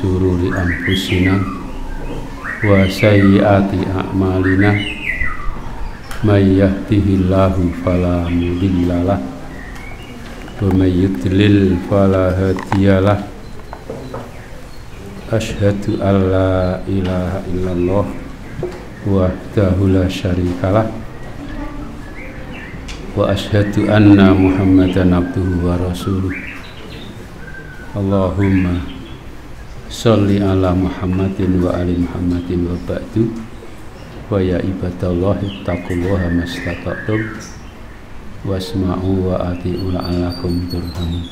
syururi anfusina wa sayyiati a'malina may yahdihillahu fala mudhillalah wa may yudlil fala hadiyalah. Asyhadu an la ilaha illallah wahdahu la syarikalah wa asyhadu anna Muhammadan abduhu wa rasuluh. Allahumma sholli ala Muhammadin wa ali Muhammadin wa ba'du. Wa ya ibadallahi taqullaha mastata'tum wasma'u wa ati'u la'allakum turhamun.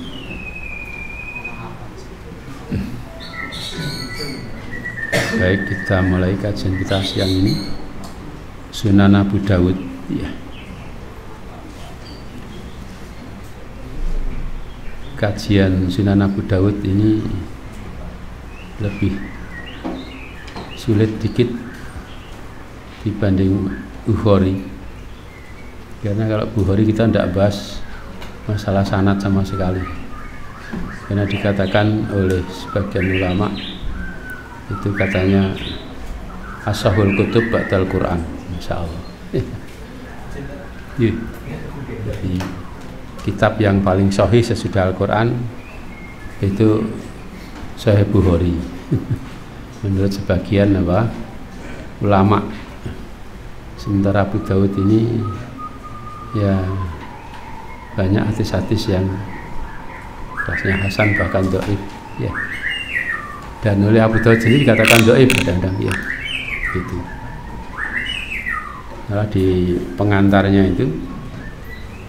Baik, kita mulai kajian kita siang ini, Sunan Abu Dawud ya. Kajian Sunan Abu Dawud ini lebih sulit dikit dibanding Bukhari, karena kalau Bukhari kita tidak bahas masalah sanad sama sekali, karena dikatakan oleh sebagian ulama itu katanya ashahul kutub ba'dal Quran, insya Allah. Jadi kitab yang paling sahih sesudah Al-Quran itu Sahih Bukhari menurut sebagian ulama. Sementara Abu Dawud ini ya banyak hadis-hadis yang kelasnya hasan bahkan dhaif ya. Dan oleh Abu Dawud sendiri dikatakan dhaif kadang-kadang ya gitu. Nah, di pengantarnya itu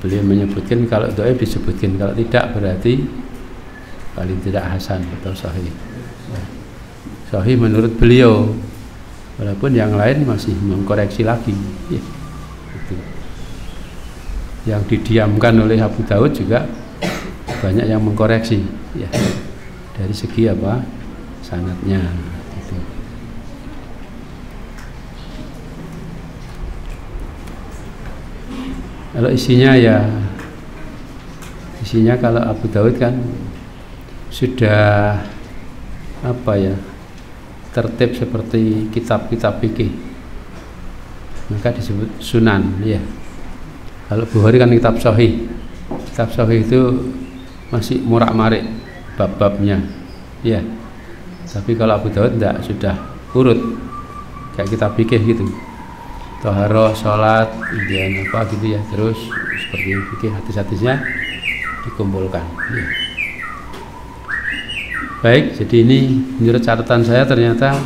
beliau menyebutkan kalau dhaif disebutkan, kalau tidak berarti paling tidak hasan atau sahih. Sahih menurut beliau, walaupun yang lain masih mengkoreksi lagi ya, gitu. Yang didiamkan oleh Abu Dawud juga banyak yang mengkoreksi ya, dari segi sanadnya gitu. Kalau isinya kalau Abu Dawud kan sudah tertib seperti kitab-kitab fikih, maka disebut sunan ya. Kalau Bukhari kan kitab sahih. Kitab sahih itu masih murak-marik bab-babnya ya. Tapi kalau Abu Dawud tidak, sudah urut kayak kitab fikih gitu. Toharoh, sholat, kemudian gitu ya, terus seperti fikih, hadis-hadisnya dikumpulkan ya. Baik, jadi ini menurut catatan saya ternyata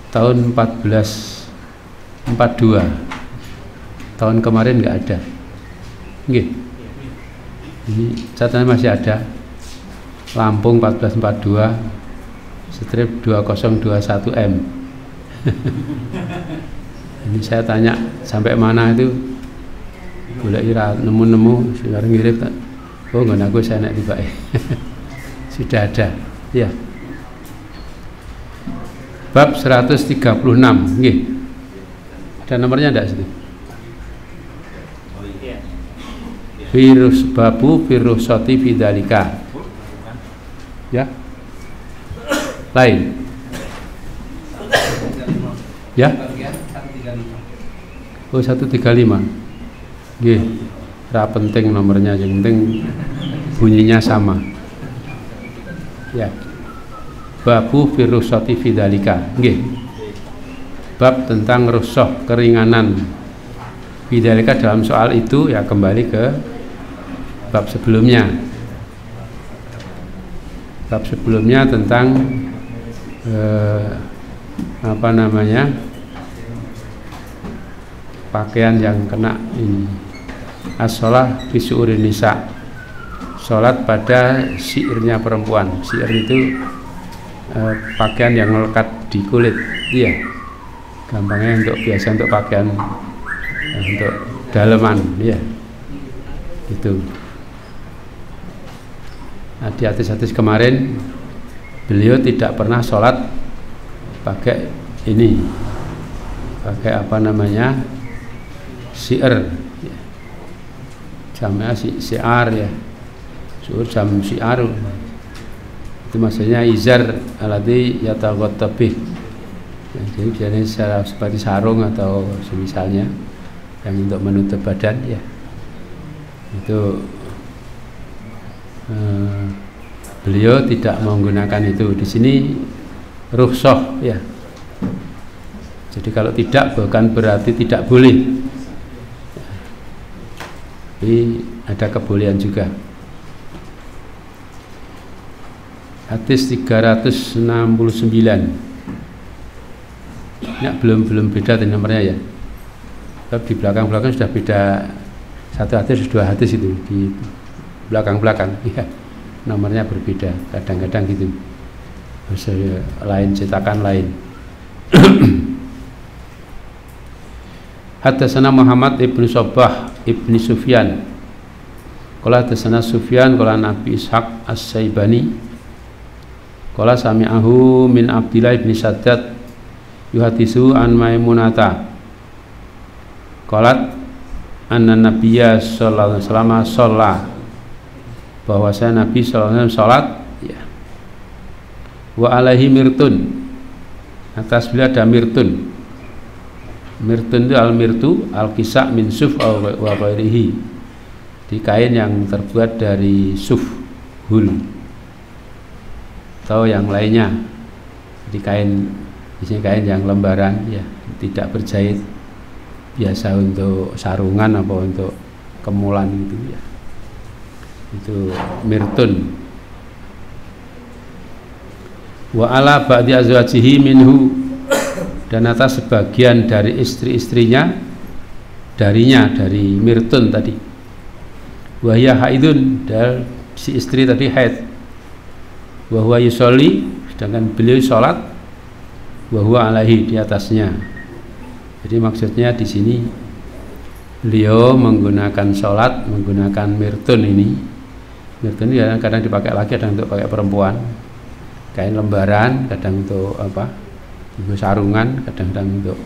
tahun 1442, tahun kemarin nggak ada. Nggih. Ini catatan masih ada. Lampung 1442 strip 2021M. Ini saya tanya sampai mana itu, boleh ira nemu-nemu sekarang ngirim tak. Oh nggak, aku saya naik tiba sudah ada ya. Bab 136 nggih. Ada nomornya enggak situ? Virus babu virusati fidalika ya. Lain ya. Oh 135 nggih. Ora penting nomornya, yang penting bunyinya sama ya. Babu firusati fidalika nggih. Bab tentang rusuh, keringanan fidalika dalam soal itu ya, kembali ke bab sebelumnya. Bab sebelumnya tentang pakaian yang kena ini, as-shalah fi syu'urin nisa, sholat pada syiirnya perempuan. Syiir itu pakaian yang melekat di kulit, iya. Gampangnya biasa untuk pakaian untuk daleman, ya. Itu. Nah, di hadis-hadis kemarin beliau tidak pernah sholat pakai ini, pakai syiir, ya. Jamnya syiar ya, jam syiar itu Itu maksudnya izar alladzi yataghatta bih. Ya, jadi biasanya seperti sarung atau semisalnya yang untuk menutup badan ya. Itu beliau tidak menggunakan itu. Di sini rukhsah ya. Jadi kalau tidak bukan berarti tidak boleh. Tapi ada kebolehan juga. Hadis 369. Ya, belum beda nomornya ya. Tapi di belakang sudah beda satu hadis, dua hadis itu di belakang ya. Nomornya berbeda, kadang-kadang gitu. Maksudnya lain, cetakan lain. Haddatsana Muhammad ibnu Shabbah ibni Sufyan. Qala haddatsana Sufyan qala Nabi Ishaq As-Saibani. Qala sami'ahu min Abdillah ibni Saddad yuhadisu an Maimunata. Qalat anna Nabiyya sallallahu alaihi wasallam shalla. Bahwasanya Nabi sallallahu alaihi wasallam salat ya. Wa alaihi mirtun. Atas beliau ada mirtun. Mirtun itu al-mirtu al-kisa' min suf wa ghairihi. Di kain yang terbuat dari suf, hul atau yang lainnya. Di kain, isinya kain yang lembaran ya, tidak berjahit. Biasa untuk sarungan apa untuk kemulan gitu ya. Itu mirtun. Wa ala ba'di azwajihi minhu, dan atas sebagian dari istri-istrinya darinya, dari mirtun tadi. Wahya haidun, dan si istri tadi haid. Wahwa yusolli, sedangkan beliau sholat. Wahwa alaihi, di atasnya. Jadi maksudnya di sini beliau menggunakan sholat menggunakan mirtun ini. Mirtun ini kadang dipakai laki, kadang untuk pakai perempuan. Kain lembaran, kadang untuk apa? Untuk sarungan, kadang-kadang untuk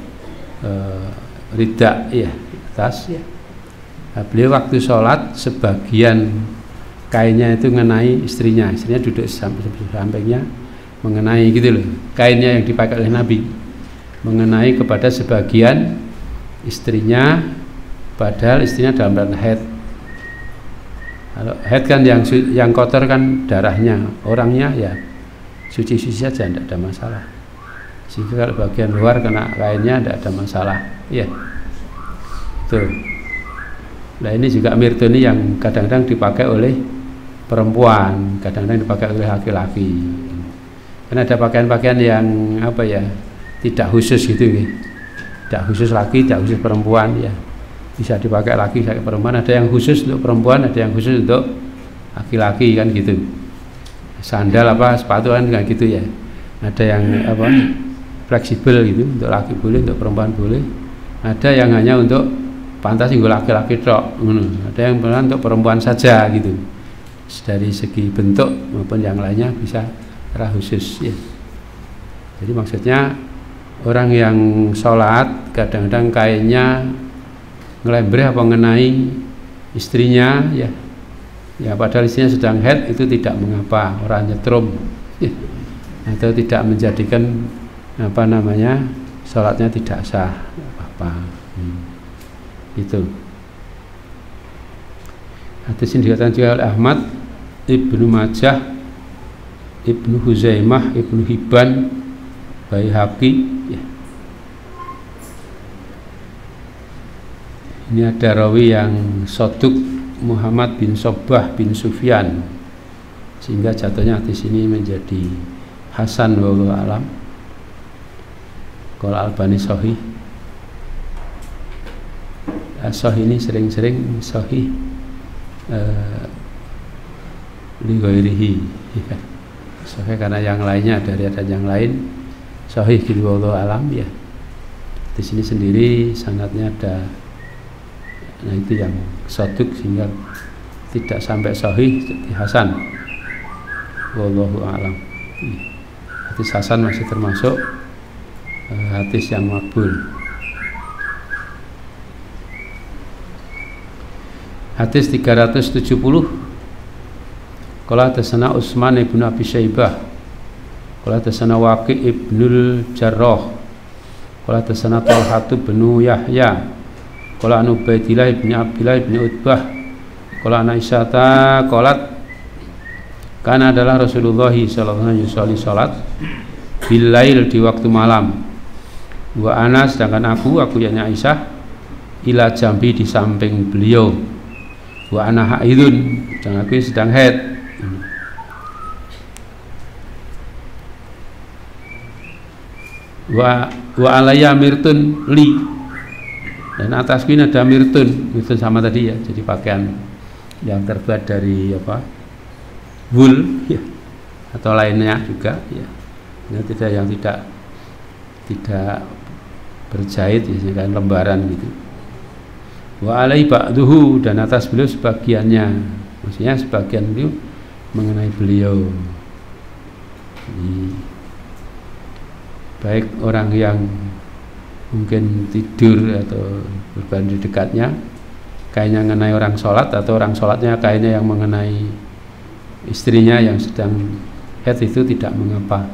rida ya, tas ya. Nah, beliau waktu sholat sebagian kainnya itu mengenai istrinya duduk sampingnya mengenai gitu loh, kainnya yang dipakai oleh Nabi mengenai kepada sebagian istrinya, padahal istrinya dalam keadaan haid. Kalau haid kan yang kotor kan darahnya, orangnya ya suci-suci saja, tidak ada masalah. Sehingga kalau bagian luar kena kainnya tidak ada masalah. Iya. Tuh. Nah ini juga mirtun yang kadang-kadang dipakai oleh perempuan, kadang-kadang dipakai oleh laki-laki. Karena ada pakaian-pakaian yang apa ya, tidak khusus gitu ya. Tidak khusus laki, tidak khusus perempuan ya. Bisa dipakai laki, bisa perempuan. Ada yang khusus untuk perempuan, ada yang khusus untuk laki-laki kan gitu. Sandal apa sepatu kan kayak gitu ya. Ada yang apa? Fleksibel gitu, untuk laki boleh, untuk perempuan boleh. Ada yang hanya untuk pantas untuk laki-laki tok, ada yang untuk perempuan saja gitu. Dari segi bentuk maupun yang lainnya bisa secara khusus ya. Jadi maksudnya orang yang sholat kadang-kadang kainnya ngelembreh apa mengenai istrinya ya. Ya padahal istrinya sedang haid, itu tidak mengapa, orang nyetrum ya. Atau tidak menjadikan apa namanya sholatnya tidak sah apa itu. Hadis ini dikatakan juga oleh Ahmad, Ibnu Majah, Ibnu Huzaimah, Ibnu Hibban, Baihaqi ya. Ini ada rawi yang soduk Muhammad bin Shabbah bin Sufyan, sehingga jatuhnya hadis ini menjadi hasan wallahu alam. Qala Albani sahih. Sahih ini sering-sering sahih li ghairihi. Sahih karena yang lainnya ada yang lain sahih gitu wallahu alam ya. Di sini sendiri sanadnya ada, nah itu yang soduk sehingga tidak sampai sahih jadi hasan wallahu alam. Hadis hasan masih termasuk hadis yang makbul. Hadis 370. Qala hadatsana Utsman ibn Abi Syaibah qala hadatsana Waqi' ibnul Jarrah qala hadatsana Talhah bin Yahya qala an Ubaidillah ibn Abdillah ibn Utbah qala an Aisyah qalat kana adalah Rasulullah sallallahu alaihi wasallam salat bilail di waktu malam wa ana sedangkan aku yakni Aisyah ila jambi di samping beliau wa ana haidun dan aku sedang haid. Wa alayya mirtun li dan atasku ini ada mirtun sama tadi ya, jadi pakaian yang terbuat dari apa, wool ya, atau lainnya juga ya, yang tidak berjahit ya, kan lembaran gitu. Wa alai ba'duhu dan atas beliau sebagiannya, maksudnya sebagian itu mengenai beliau. Jadi, baik orang yang mungkin tidur atau berbaring di dekatnya kainnya mengenai orang sholat, atau orang sholatnya kainnya yang mengenai istrinya yang sedang haid, itu tidak mengapa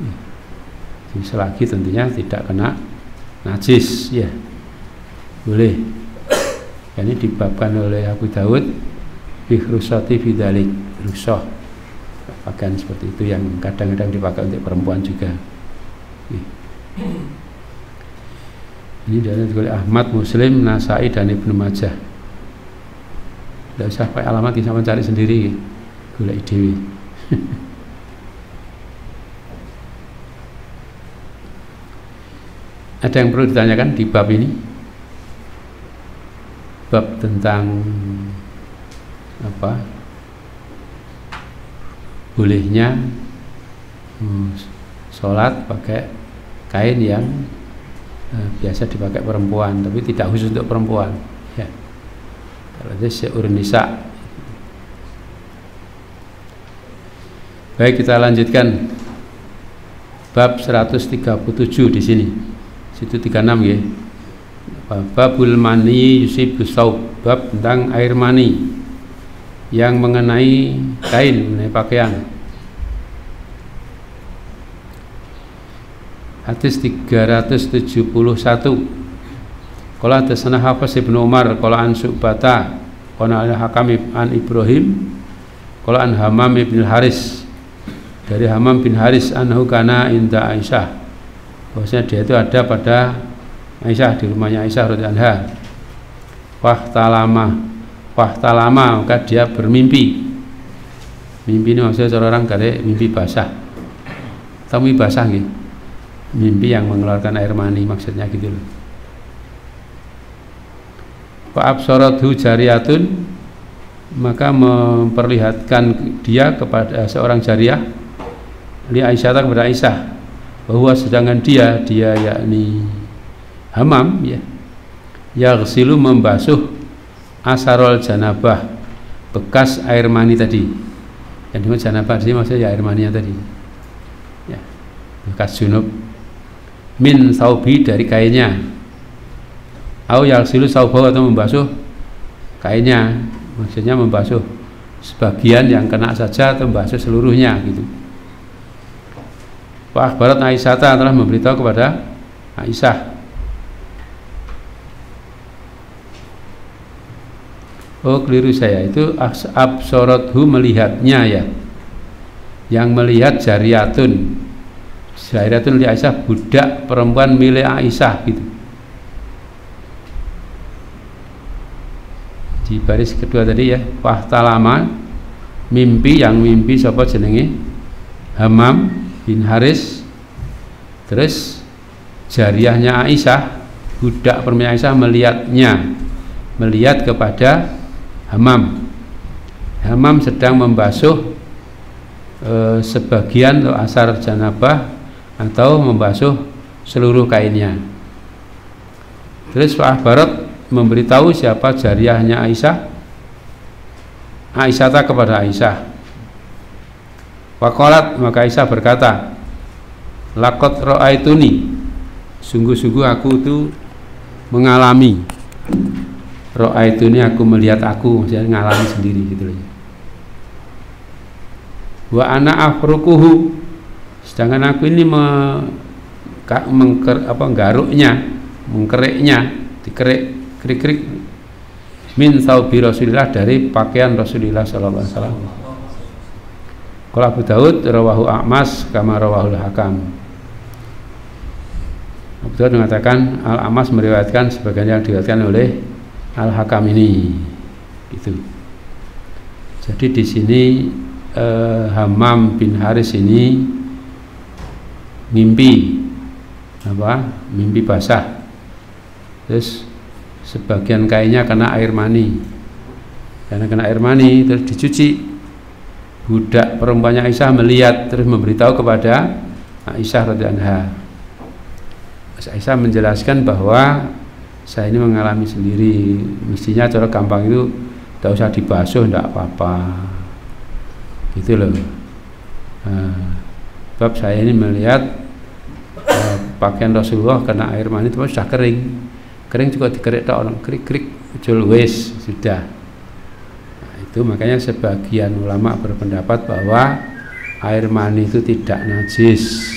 ya. Selagi tentunya tidak kena najis ya, boleh. Ini dibabkan oleh Abu Dawud fi rusati fidalik, rusah pakaian seperti itu yang kadang-kadang dipakai untuk perempuan juga. Ini dari Ahmad, Muslim, Nasai dan Ibnu Majah. Tidak usah pakai alamat, bisa mencari sendiri, gula idewi. Ada yang perlu ditanyakan di bab ini? Bab tentang apa? Bolehnya sholat pakai kain yang biasa dipakai perempuan, tapi tidak khusus untuk perempuan ya. Kalau dia syaur nisa. Baik, kita lanjutkan bab 137 di sini. Situ 36 ya. Babul mani yusibus saub, bab tentang air mani yang mengenai kain, mengenai pakaian. Hadis 371. Qala hadatsana Hafiz Ibnu Umar qala an Syu'bata qala an Hakam an Ibrahim qala an Hamam bin Haris, dari Hamam bin Haris anhu kana inda Aisyah, bahwasanya dia itu ada pada Aisyah, di rumahnya Aisyah radhiyallahu anha. Wahtalama maka dia bermimpi. Mimpi ini maksudnya orang kali mimpi basah. Tahu mimpi basah nggih? Mimpi yang mengeluarkan air mani, maksudnya gitu loh. Fa absarathu jariyatun, maka memperlihatkan dia kepada seorang jariyah li Aisyah, kepada Aisyah, bahwa sedangkan dia yakni Hamam ya, yaghsilu membasuh asarul janabah, bekas air mani tadi. Yang dimaksud janabah sih maksudnya ya air maninya tadi ya, bekas junub, min saubi dari kainnya, au yaghsilu saubahu atau membasuh kainnya, maksudnya membasuh sebagian yang kena saja atau membasuh seluruhnya gitu. Wa akhbarat Aisyah, telah memberitahu kepada Aisyah. Oh keliru saya, itu absorothu melihatnya ya, yang melihat jariyatun. Jariyatun li Aisyah, budak perempuan milik Aisyah gitu. Di baris kedua tadi ya, wahtalama mimpi, yang mimpi sapa jenenge Hamam bin Haris, terus jariyahnya Aisyah, budak perempuan Aisyah melihat kepada Hamam. Hamam sedang membasuh sebagian atau asar janabah atau membasuh seluruh kainnya. Terus Pak Barat memberitahu siapa jariyahnya Aisyah, Aisyah kepada Aisyah. Waqalat, maka Aisyah berkata, laqad ra'aituni, sungguh-sungguh aku itu mengalami. Ra'aituni, aku melihat, aku maksudnya ngalami sendiri gitu loh. Wa ana afrukuhu, sedangkan aku ini menggaruknya, mengkeriknya, dikerik krik-krik min thawbi Rasulillah, dari pakaian Rasulullah sallallahu alaihi wasallam. Qala Abu Daud rawahu A'mas kama rawahul Hakam. Abu Daud mengatakan Al-A'mas meriwayatkan sebagian yang diriwayatkan oleh Al-Hakam ini, gitu. Jadi di sini Hammam bin Haris ini mimpi mimpi basah, terus sebagian kainnya kena air mani, karena kena air mani terus dicuci. Budak perempuannya Aisyah melihat terus memberitahu kepada Aisyah radhiyallahu anha. Aisyah menjelaskan bahwa saya ini mengalami sendiri, mestinya cara gampang itu tidak usah dibasuh, tidak apa-apa, gitu loh. Sebab saya ini melihat pakaian Rasulullah kena air mani itu sudah kering juga dikerik tak orang krik ujul wes sudah. Nah, itu makanya sebagian ulama berpendapat bahwa air mani itu tidak najis,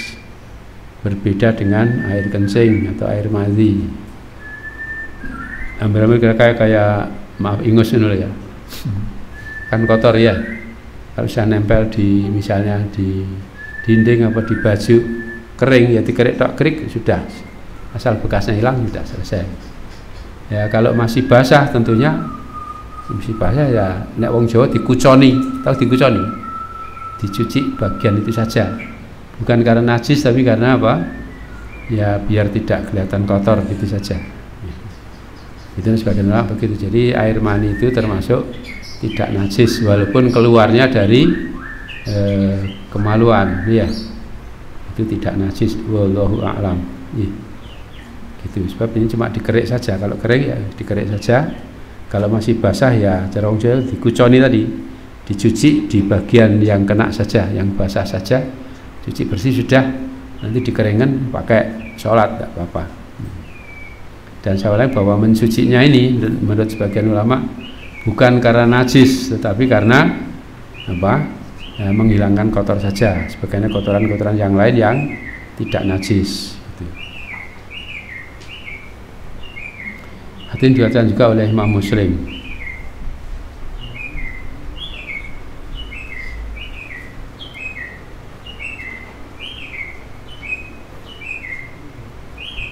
berbeda dengan air kencing atau air madhi. Hampir-hampir kayak maaf ingus dulu ya, kan kotor ya, kalau bisa nempel di misalnya di dinding apa di baju kering ya dikerik tak krik sudah, asal bekasnya hilang sudah selesai. Ya kalau masih basah tentunya masih basah ya nek wong Jawa dikuconi, tahu dikuconi, dicuci bagian itu saja, bukan karena najis tapi karena apa? Ya biar tidak kelihatan kotor gitu saja. Itu sebagian orang begitu. Jadi air mani itu termasuk tidak najis walaupun keluarnya dari kemaluan, ya itu tidak najis. Wallahu a'lam. Gitu. Sebab ini cuma dikerik saja. Kalau kering ya dikerik saja. Kalau masih basah ya cara Jawa dikuconi tadi, dicuci di bagian yang kena saja, yang basah saja, cuci bersih sudah. Nanti dikeringkan pakai sholat tidak apa-apa. Dan saya ulangi bahwa mencucinya ini menurut sebagian ulama bukan karena najis, tetapi karena apa? Ya, menghilangkan kotor saja, sebagainya kotoran-kotoran yang lain yang tidak najis. Gitu. Hadirin diriwayatkan juga oleh Imam Muslim.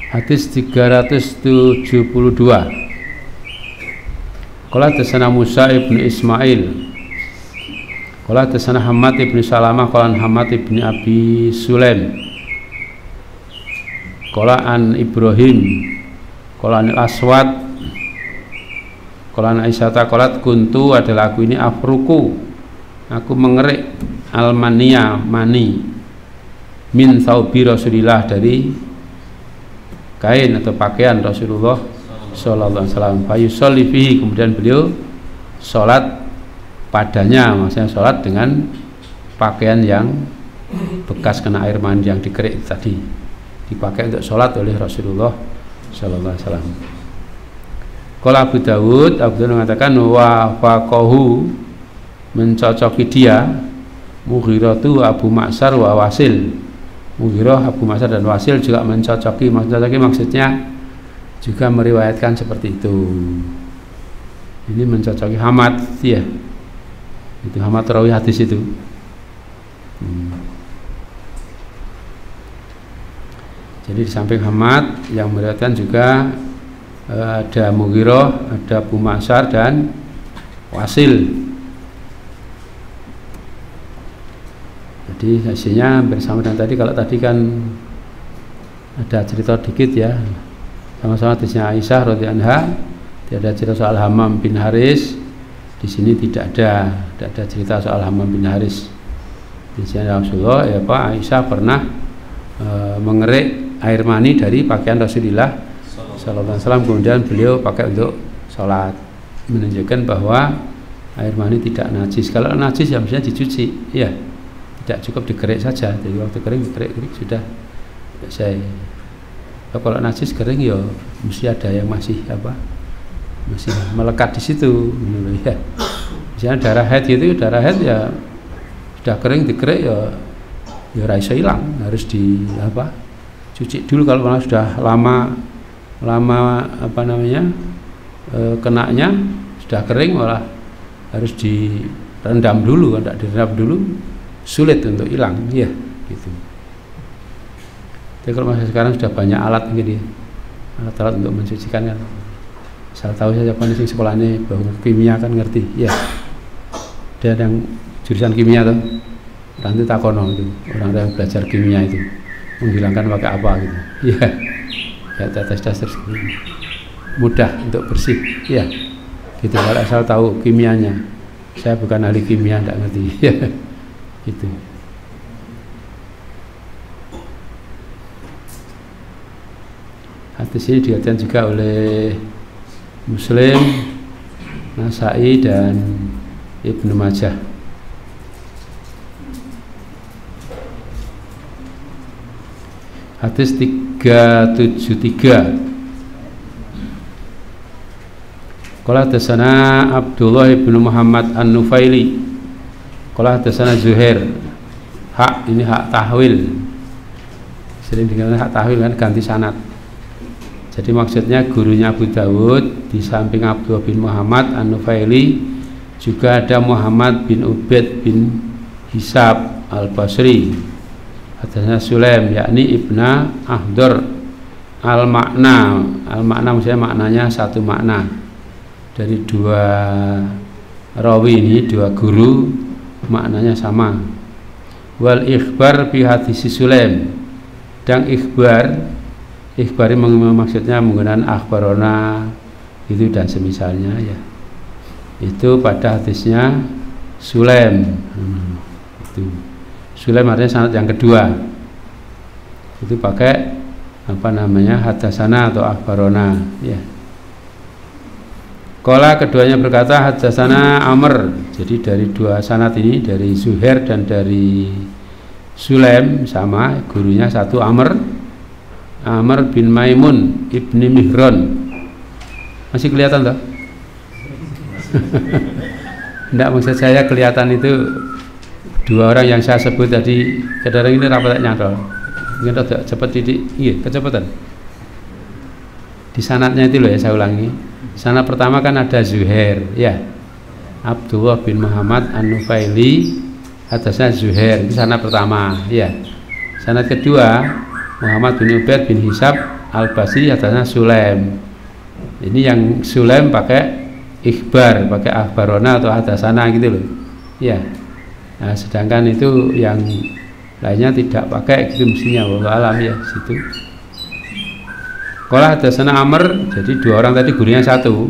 Hadis 372. Qala tasana Musa ibn Ismail, qala tasana Hamad ibn Salamah, qala Hamad ibn Abi Sulaim, qala an Ibrahim, qala an Aswad, qala an Aisyah, qalat kuntu, adalah aku ini afruku, aku mengerik almania mani min thawbi Rasulillah, dari kain atau pakaian Rasulullah sallallahu alaihi wasallam. Fayusolli fihi, kemudian beliau sholat padanya, maksudnya sholat dengan pakaian yang bekas kena air mani yang dikerik tadi, dipakai untuk sholat oleh Rasulullah sallallahu alaihi wasallam. Qala Abu Dawud mengatakan wa faqahu, mencocoki dia Mughiratu Abu Ma'sar wa Wasil. Mughirah, Abu Ma'sar dan Wasil juga mencocoki, maksudnya juga meriwayatkan seperti itu. Ini mencocoki Hamad ya. Itu Hamad rawi hadis itu. Jadi di samping Hamad yang meriwayatkan juga ada Mughirah, ada Abu Ma'sar dan Wasil. Jadi hasilnya bersama dengan tadi. Kalau tadi kan ada cerita dikit ya, sama-sama hadisnya Aisyah radhiyallahu anha, tidak ada cerita soal Hammam bin Haris. Di sini tidak ada cerita soal Hammam bin Haris. Di sini Rasulullah ya Pak, Aisyah pernah mengerik air mani dari pakaian Rasulullah sallallahu alaihi wasallam, kemudian beliau pakai untuk sholat, menunjukkan bahwa air mani tidak najis. Kalau najis ya mestinya dicuci, ya. Tidak cukup dikerik saja, jadi waktu kering dikerik sudah selesai. Kalau najis kering ya mesti ada yang masih melekat di situ, ya. Misalnya darah haid gitu, darah haid ya Sudah kering dikerik ya ora iso ilang, harus di cuci dulu. Kalau malah sudah lama kenanya sudah kering malah harus direndam dulu. Kalau tidak direndam dulu sulit untuk hilang, ya gitu. Jadi kalau masa sekarang sudah banyak alat gitu, alat-alat untuk mensucikan kan. Saya tahu saja sing sekolahnya bahwa kimia kan ngerti, ya. Dia yang jurusan kimia tuh, nanti takono itu orang yang belajar kimia itu menghilangkan pakai apa gitu, ya. Ya tes mudah untuk bersih, ya. Gitu kalau asal tahu kimianya. Saya bukan ahli kimia, tidak ngerti, ya. Gitu. Hadis ini diriwayatkan juga oleh Muslim, Nasai dan Ibnu Majah. Hadis 373. Qala hadatsana Abdullah bin Muhammad An-Nufaili. Qala hadatsana Zuhair. Ini hak tahwil. Sering dikatakan hak tahwil kan ganti sanad. Jadi maksudnya gurunya Abu Dawud di samping Abdullah bin Muhammad An-Nufaili juga ada Muhammad bin Ubaid bin Hisab Al-Basri. Hadatsana Sulaim yakni Ibna Ahdar al-makna maksudnya maknanya satu makna dari dua rawi ini, dua guru maknanya sama. Wal ikhbar bi hadis Sulaim, dan ikhbar maksudnya menggunakan akhbarona itu dan semisalnya, ya. Itu pada hadisnya Sulaim. Itu Sulaim artinya sanad yang kedua. Itu pakai hadatsana atau akhbarona, ya. Qala keduanya berkata hadatsana Amr. Jadi dari dua sanad ini, dari Zuhair dan dari Sulaim sama, gurunya satu Amr bin Maimun ibni Mihron. Masih kelihatan toh? Enggak, maksud saya kelihatan itu dua orang yang saya sebut tadi. Kadang ini rapat nyantol. Mungkin rada cepat didik. Iya, kecepatan. Di sanadnya itu loh ya, saya ulangi. Sanad pertama kan ada Zuhair, ya. Abdullah bin Muhammad An-Nufaili hadasnya Zuhair, itu sanad pertama, ya. Sanad kedua Muhammad bin Ubaid bin Hisab Al-Basri hadasnya Sulaim. Ini yang Sulaim pakai ikhbar, pakai akhbarona atau hadasana gitu loh, ya. Nah, sedangkan itu yang lainnya tidak pakai gitu mestinya, wallahu alam, ya, situ. Qala hadatsana Amr, jadi dua orang tadi gurunya satu,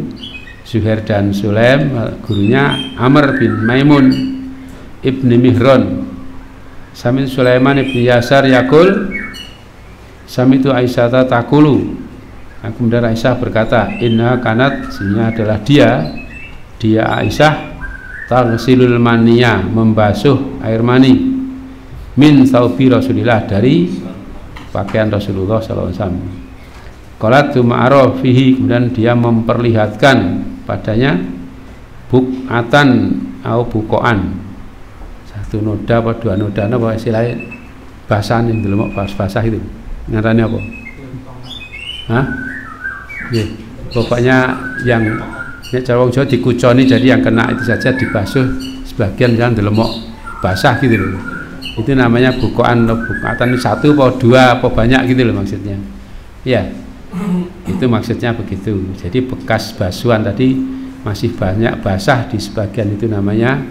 Zuhair dan Sulaim, gurunya Amr bin Maimun ibni Mihron. Sami Sulaiman ibni Yasar yakul, sami itu Aisyah takulu. Kemudian Aisyah berkata, inna kanat, sini adalah dia Aisyah, taghsilul maniyah, membasuh air mani, min thawbi Rasulillah, dari pakaian Rasulullah SAW. Qalatu ma'araf fihi, kemudian dia memperlihatkan padanya bukatan atau bukoan, satu noda apa dua noda, apa istilahnya basan yang belum basah itu ngarane apa? Hah? Ya, pokoknya yang cara wong Jawa dikuconi, jadi yang kena itu saja dibasuh sebagian, jangan delemok basah gitu loh. Itu namanya bukoan atau bukatan, satu apa dua apa banyak gitu loh maksudnya. Ya. Itu maksudnya begitu. Jadi bekas basuhan tadi masih banyak basah di sebagian, itu namanya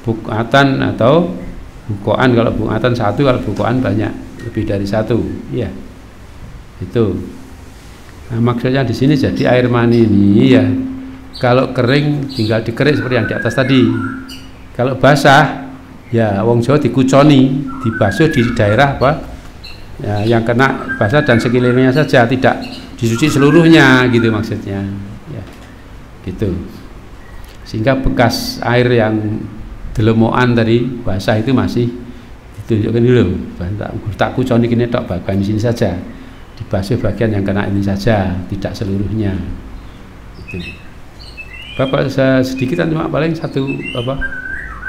bukatan atau bukoan. Kalau bukatan satu, kalau bukoan banyak, lebih dari satu, ya. Itu. Nah, maksudnya di sini jadi air mani ini, ya, kalau kering tinggal dikerik seperti yang di atas tadi. Kalau basah, ya wong Jawa dikuconi, dibasuh di daerah apa? Ya, yang kena basah dan sekelilingnya saja, tidak dicuci seluruhnya gitu maksudnya, ya, gitu. Sehingga bekas air yang delemokan tadi basah itu masih ditunjukkan dulu. Tak kuconi kini tok, bagian di sini saja, dibasuh bagian yang kena ini saja, tidak seluruhnya. Itu. Bapak sedikit cuma paling satu apa?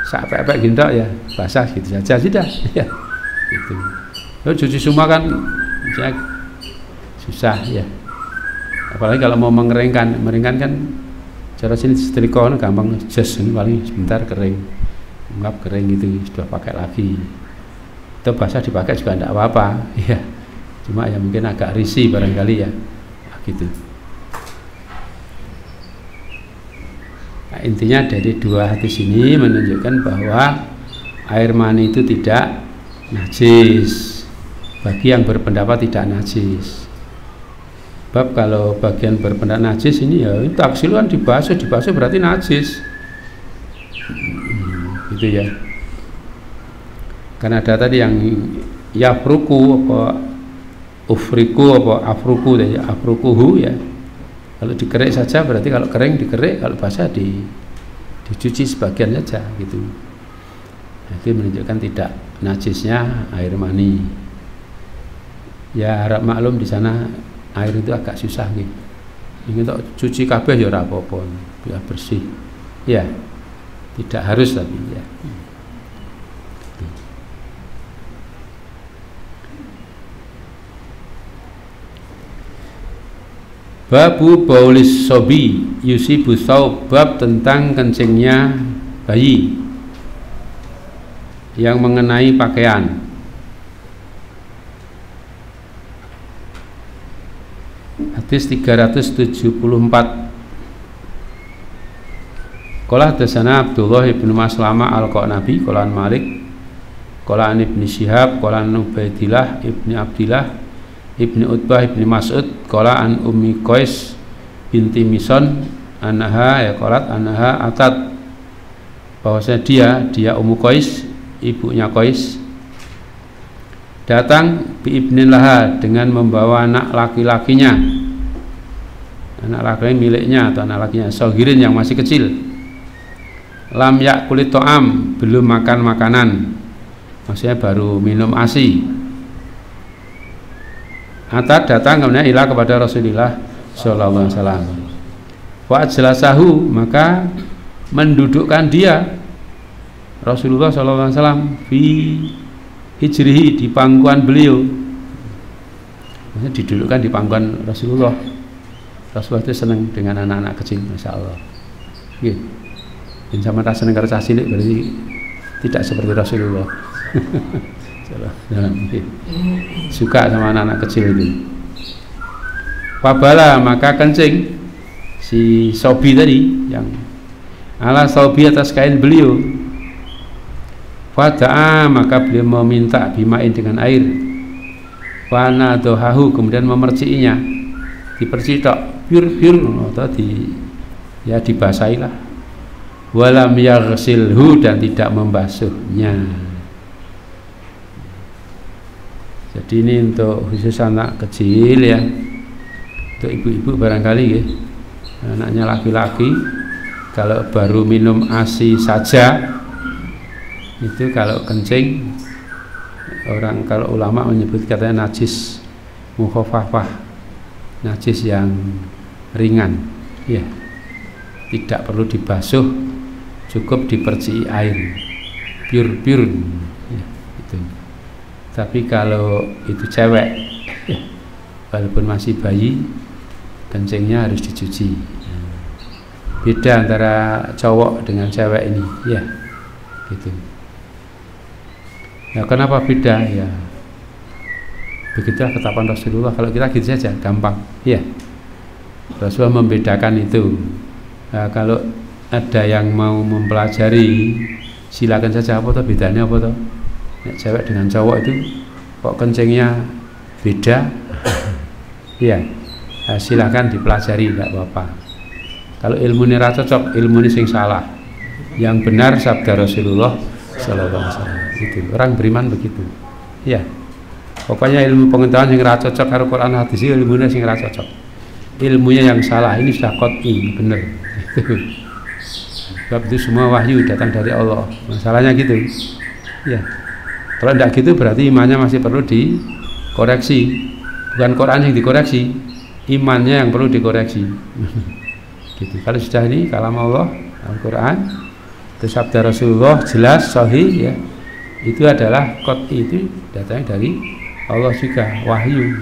sak pepek gintok ya basah gitu saja sudah ya gitu. Lalu cuci semua kan susah ya, apalagi kalau mau mengeringkan kan cara sini setrika gampang, jas ini paling sebentar kering, ngap kering gitu sudah pakai lagi. Itu basah dipakai juga tidak apa-apa ya, cuma ya mungkin agak risih barangkali ya gitu. Nah, intinya dari dua hadis ini menunjukkan bahwa air mani itu tidak najis bagi yang berpendapat tidak najis. Bab kalau bagian berpendapat najis ini ya taksil kan dibasuh berarti najis gitu ya. Karena ada tadi yang yafruku apa ufriku apa afrukuhu ya. Kalau dikerik saja berarti kalau kering dikerik, kalau basah dicuci sebagian saja gitu. Itu menunjukkan tidak najisnya air mani. Ya harap maklum di sana air itu agak susah gitu. Ini untuk cuci kabeh ya ora apa-apa, biar bersih. Ya, tidak harus tapi ya. Babu baulis sobi yusibu saub, bab tentang kencingnya bayi yang mengenai pakaian. Hadis 374. Qala hadatsana Abdullah bin Maslama al-Qanabi qala an Malik qala an Ibnu Syihab qala an Ubaidillah ibni Abdillah Ibni Utbah ibni Mas'ud qala an Ummi Qais binti Mison anha ya qalat anha atat, bahwasanya dia Ummu Qais ibunya Qais datang bi ibnin laha dengan membawa anak laki-lakinya, anak laki miliknya atau anak lakinya sogirin yang masih kecil, lam yakulit to'am belum makan makanan, maksudnya baru minum ASI. Atat datang kemudian ilah kepada Rasulullah sallallahu alaihi wasallam. Wa ajlasahu, maka mendudukkan dia Rasulullah sallallahu alaihi wasallam fi hijrihi, di pangkuan beliau. Maksudnya didudukkan di pangkuan Rasulullah. Rasulullah itu senang dengan anak-anak kecil, masya Allah. Gitu. Dan sama tak senang kerja cilik berarti tidak seperti Rasulullah. Suka sama anak-anak kecil itu. Wabala, maka kencing si Sobi tadi yang ala Sobi atas kain beliau. Fada'a, maka beliau meminta bimain dengan air. Wana dohahu, kemudian memerciinya, dipercitok bir atau ya dibasahilah. Walam yaghsilhu, dan tidak membasuhnya. Jadi ini untuk khusus anak kecil ya, untuk ibu-ibu barangkali ya, anaknya laki-laki kalau baru minum ASI saja itu kalau kencing, orang kalau ulama menyebut katanya najis mukhafafah, najis yang ringan ya, tidak perlu dibasuh, cukup dipercii air pure ya, gitu. Tapi kalau itu cewek ya, walaupun masih bayi, kencingnya harus dicuci. Beda antara cowok dengan cewek ini ya, gitu. Ya kenapa beda ya, begitulah ketetapan Rasulullah. Kalau kita gitu saja gampang ya, Rasulullah membedakan itu. Nah, kalau ada yang mau mempelajari silakan saja, apa tuh bedanya apa tuh ya, cewek dengan cowok itu kok kencingnya beda ya, nah, silakan dipelajari, tidak apa-apa. Kalau ilmu ini cocok, ilmu ini sing salah, yang benar sabda Rasulullah sallallahu alaihi wasallam. Itu orang beriman begitu ya, pokoknya ilmu pengetahuan yang cocok karo Quran hadis, ilmunya sing cocok, ilmunya yang salah ini sudah qat'i benar. Sebab itu semua wahyu datang dari Allah, masalahnya gitu ya. Kalau tidak gitu berarti imannya masih perlu dikoreksi, bukan Quran yang dikoreksi, imannya yang perlu dikoreksi. Gitu. Kalau sudah ini kalam Allah, Al-Quran, Itu sabda Rasulullah jelas sahih ya. Itu adalah qat'i, itu datangnya dari Allah juga, wahyu.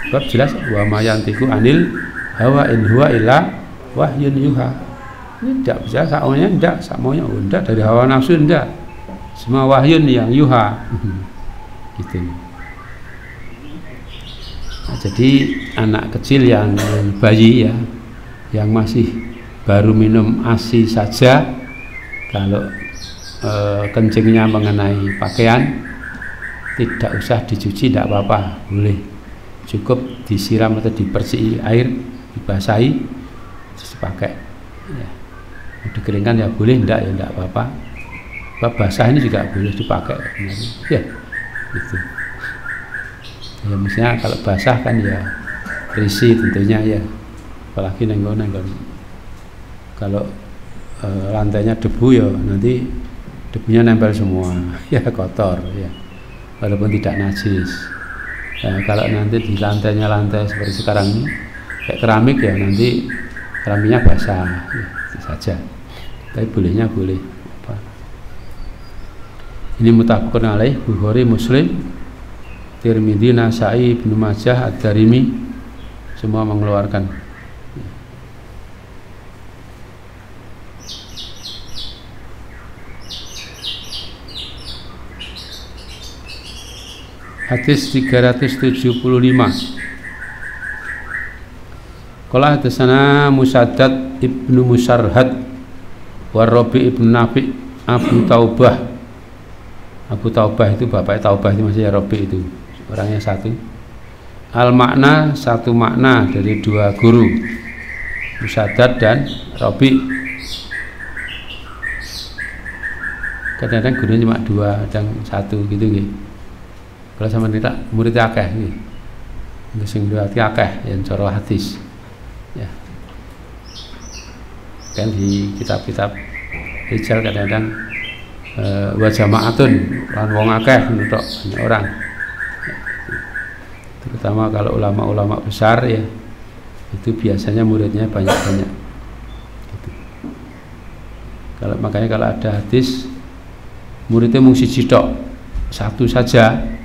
Sebab jelas wa ma yantiqu anil hawa in huwa illa wahyun yuha. Ini tidak bisa sakmaunya, tidak sakmaunya, tidak dari hawa nafsu, tidak. Semua wahyun yang yuha. Gitu. Nah, jadi anak kecil yang bayi ya, yang masih baru minum ASI saja, kalau kencingnya mengenai pakaian tidak usah dicuci, tidak apa-apa, boleh, cukup disiram atau dipersih air, dibasahi terus dipakai ya. Dikeringkan ya boleh, enggak ya enggak apa-apa. Basah ini juga boleh dipakai ya, gitu ya. Misalnya kalau basah kan ya risih tentunya ya, apalagi nenggon kalau lantainya debu ya nanti debunya nempel semua ya, kotor ya, walaupun tidak najis. Nah, kalau nanti di lantainya lantai seperti sekarang ini kayak keramik ya, nanti keramiknya basah ya, itu saja. Tapi bolehnya boleh apa. Ini muttafaqun alaih, Bukhari, Muslim, Tirmidzi, Nasai, Ibnu Majah, Ad-Darimi semua mengeluarkan. Hadis 375. Qala hadatsana Musaddad ibnu Musarhad wa Rabi ibnu Nafi Abu Taubah. Abu Taubah itu bapaknya Taubah, itu masih Rabi, itu orangnya satu. Al makna, satu makna dari dua guru, Musaddad dan Rabi. Kadang-kadang gurunya cuma dua, kadang satu gitu gitu. Kalau sama tidak muridnya akeh nih, sing berarti akeh yang coro hadis, ya. Kan di kitab-kitab rijal kadang-kadang wa jamaatun lan wong akeh nutuk banyak orang, ya. Terutama kalau ulama-ulama besar ya, itu biasanya muridnya banyak-banyak. Gitu. Makanya kalau ada hadis muridnya mung siji tok, satu saja.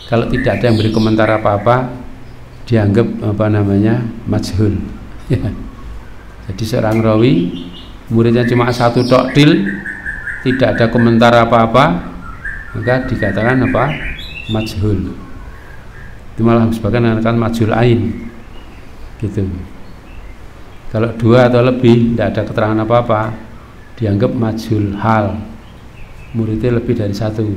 Kalau tidak ada yang beri komentar apa-apa, dianggap majhul ya. Jadi seorang rawi muridnya cuma satu tok til, tidak ada komentar apa-apa, maka dikatakan apa? Majhul. Itu malah sebagian mengatakan majhul ain gitu. Kalau dua atau lebih tidak ada keterangan apa-apa, dianggap majhul hal, muridnya lebih dari satu,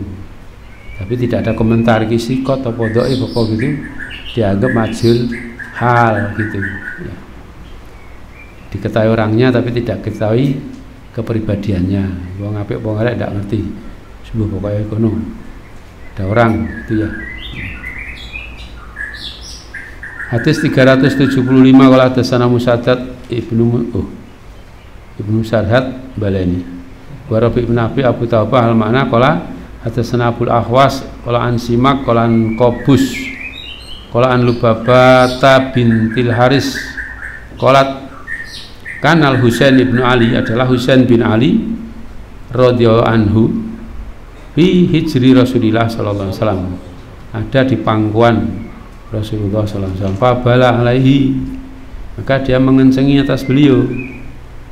tapi tidak ada komentar kisikot atau podoi pokok gitu, dianggap majhul hal gitu ya. Diketahui orangnya tapi tidak diketahui kepribadiannya. Wong apik wong elek tidak ngerti, sebuah pokoknya kono ada orang itu ya. Hadis 375 qala hadatsana Musaddad ibnu Sarhad balani wa Rabi ibn Abi Abu Taubah al makna qala hadatsana Abul Ahwas qala an Simak qala an Qabus qala an Lubabata bintil Haris qalat kanal Husain ibnu Ali, adalah Husain bin Ali radhiyallahu anhu fi hijri Rasulillah sallallahu alaihi wasallam, ada di pangkuan Rasulullah sallallahu alaihi wasallam. Fabala alaihi, maka dia mengencengi atas beliau,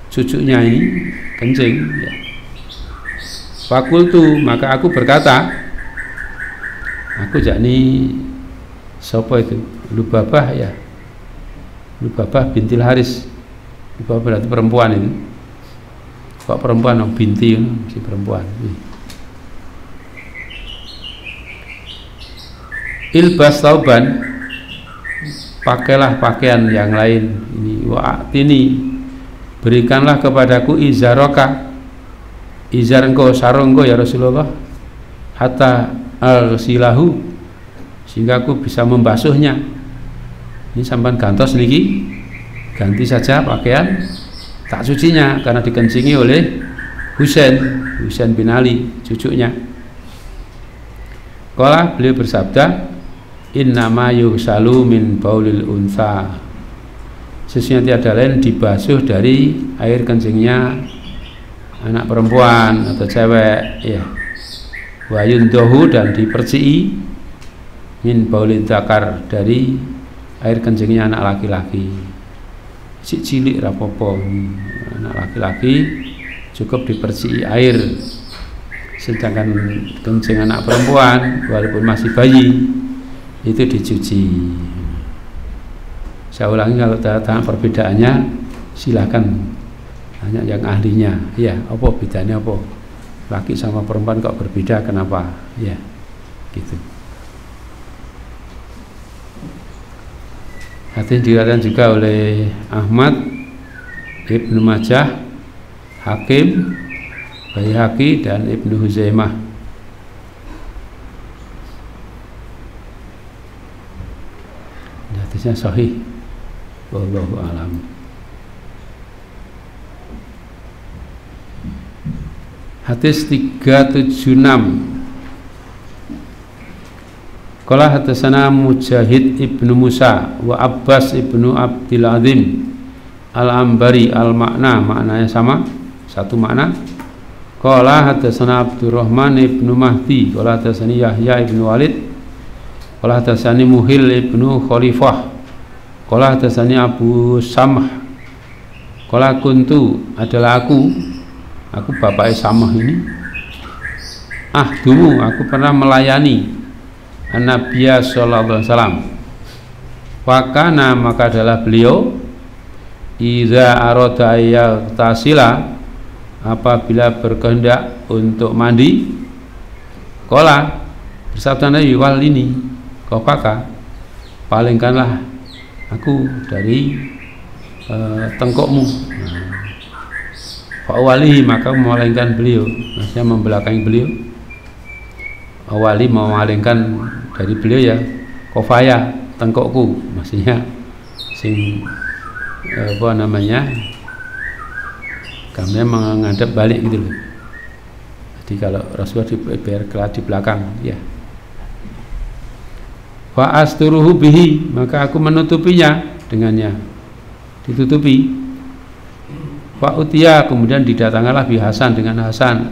cucunya ini kencing ya. Fakultu, maka aku berkata, aku yakni sapa itu? Lubabah ya, Lubabah bintil Haris. Lubabah berarti perempuan ini. Kok perempuan dong, binti si perempuan. Ilbas tauban, pakailah pakaian yang lain. Ini wa'atini, berikanlah kepadaku izaroka, izar engkau, sarung engkau ya Rasulullah, hatta al-silahu, sehingga aku bisa membasuhnya. Ini sampan gantos niki, ganti saja pakaian, tak cucinya karena dikencingi oleh Husain bin Ali, cucunya. Kala beliau bersabda, innama yusalu min baulil unsa, susunya tiada lain dibasuh dari air kencingnya anak perempuan atau cewek, ya. Wa yundahu, dan dipercii min baulid dzakar, dari air kencingnya anak laki-laki. Si cilik rapopo, anak laki-laki cukup dipercii air, sedangkan kencing anak perempuan walaupun masih bayi itu dicuci. Saya ulangi, kalau tentang perbedaannya silakan tanya yang ahlinya, ya. Apa bedanya, apa laki sama perempuan kok berbeda, kenapa, ya, gitu. Hadis diriwayatkan juga oleh Ahmad, Ibnu Majah, Hakim, Baihaqi, dan Ibnu Huzaimah. Hadisnya sahih. Wallahu a'lam. Hadis 376. Qala hadatsana Mujahid ibnu Musa wa Abbas ibnu Abdil Azim al-Ambari, maknanya sama, satu makna. Qala hadatsana Abdurrahman ibnu Mahdi, qala hadatsani Yahya ibnu Walid, qala hadatsani Muhil ibnu Khalifah, qala hadatsani Abu Samh, qala kuntu, adalah aku bapaknya Samh ini, ahdumu, aku pernah melayani An-Nabiya sallallahu alaihi wasallam. Wakana, maka adalah beliau, idza arada tasila, apabila berkehendak untuk mandi, qala, bersabda Nabi, wal ini kofaka, palingkanlah aku dari tengkokmu. Fa'awalihi, maka memalingkan beliau, maksudnya membelakangi beliau. Awali, memalingkan dari beliau, ya, kofaya, tengkokku, maksudnya sing apa namanya, kami menghadap balik gitu loh. Jadi kalau Rasulullah biar di belakang, ya. Wa asturuhu bihi, maka aku menutupinya dengannya, ditutupi. Wa utiya, kemudian didatanganlah bi Hasan, dengan Hasan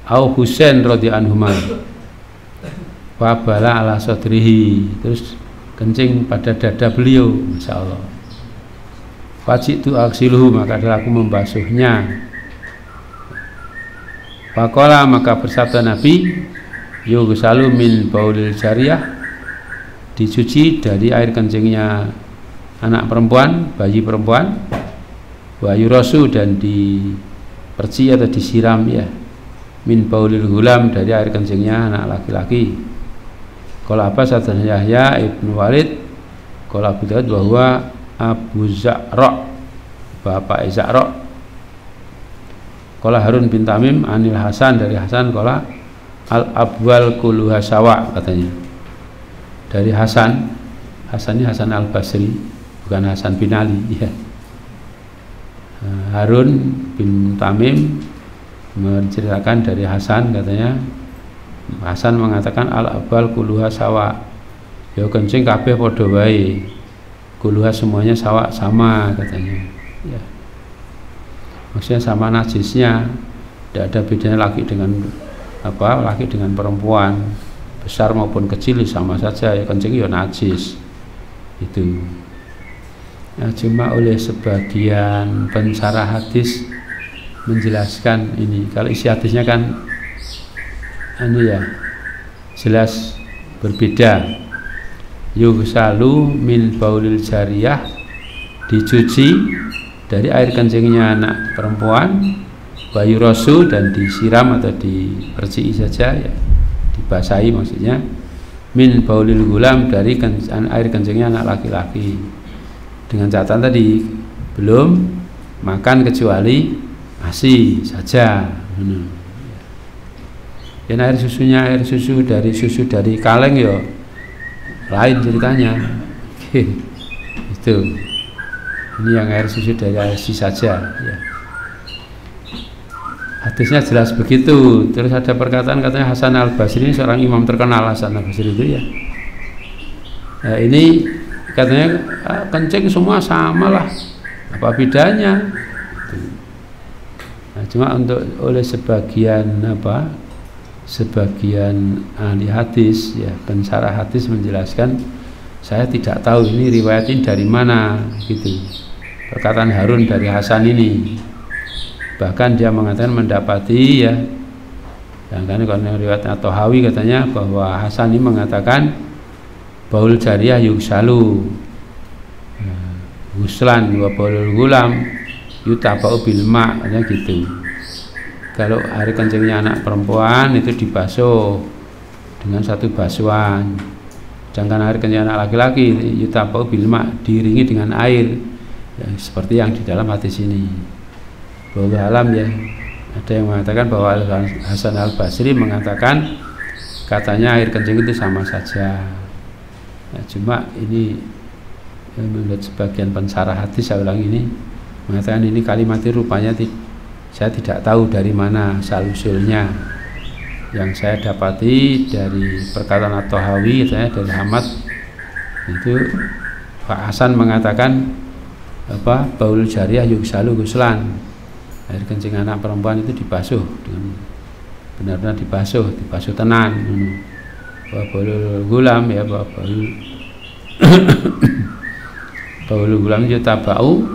au Husain radhiyallahu anhuma. Wa bala ala sadrihi, terus kencing pada dada beliau, masyaallah. Fajitu aksiluhu, maka adalah aku membasuhnya. Faqala, maka bersabda Nabi, yughsalu min baulil jariyah, dicuci dari air kencingnya anak perempuan, bayi perempuan. Wa yurasu, dan diperci atau disiram, ya, min baulil gulam, dari air kencingnya anak laki-laki. Qala apa satan Yahya ibnu Walid, qala Abu Daud bahwa Abu Za'ra, bapak Za'ra. Qala Harun bin Tamim anil Hasan, dari Hasan, qala al abwal kulluha sawa, katanya dari Hasan. Hasan ini Hasan al-Basri, bukan Hasan bin Ali, ya. Harun bin Tamim menceritakan dari Hasan, katanya Hasan mengatakan al-abal kuluha sawa, ya kencing kabeh padha wae, kuluha semuanya sawa, sama, katanya, ya. Maksudnya sama najisnya, tidak ada bedanya laki dengan laki dengan perempuan, besar maupun kecil sama saja, ya kencing ya najis itu. Nah, cuma oleh sebagian pensyarah hadis menjelaskan ini, kalau isi hadisnya kan ya jelas berbeda. Yughsalu min baulil jariyah, dicuci dari air kencingnya anak perempuan. Bayu rosu, dan disiram atau dipercii saja, ya, dibasahi maksudnya. Min baulil gulam, dari air kencingnya anak laki-laki, dengan catatan tadi belum makan kecuali ASI saja. Dan air susu dari kaleng, ya lain ceritanya. Itu ini yang air susu dari ASI saja, ya. Hadisnya jelas begitu. Terus ada perkataan, katanya Hasan al-Basri ini seorang imam terkenal, Hasan al-Basri itu, ya. Nah, ini katanya kencing semua sama lah, Apa bedanya? Nah, cuma oleh sebagian ahli hadis ya, pensarah hadis menjelaskan, saya tidak tahu ini riwayat ini dari mana gitu. Perkataan Harun dari Hasan ini. Bahkan dia mengatakan mendapati ya, yang kan kalau riwayat At-Tahawi katanya bahwa Hasan ini mengatakan baul jariyah yuksalu huslan wa baulul gulam yutabau bil ma', katanya gitu. Kalau air kencingnya anak perempuan itu dibasuh dengan satu basuhan, sedangkan air kencing anak laki-laki yutabau bil ma', diiringi dengan air ya, seperti yang di dalam hadis ini. Wallahu alam ya. Ada yang mengatakan bahwa Hasan al-Basri mengatakan katanya air kencing itu sama saja. Nah, cuma ini menurut sebagian pensarah hadis, saya ulang ini, mengatakan ini kalimat itu rupanya saya tidak tahu dari mana asal-usulnya. Yang saya dapati dari perkataan At-Tahawi, saya dari Hamad itu Pak Hasan mengatakan baul jariyah yuksalu guslan, air kencing anak perempuan itu dibasuh dengan benar-benar dibasuh tenan. Baulul gulam ya, baulul gulam yutatabau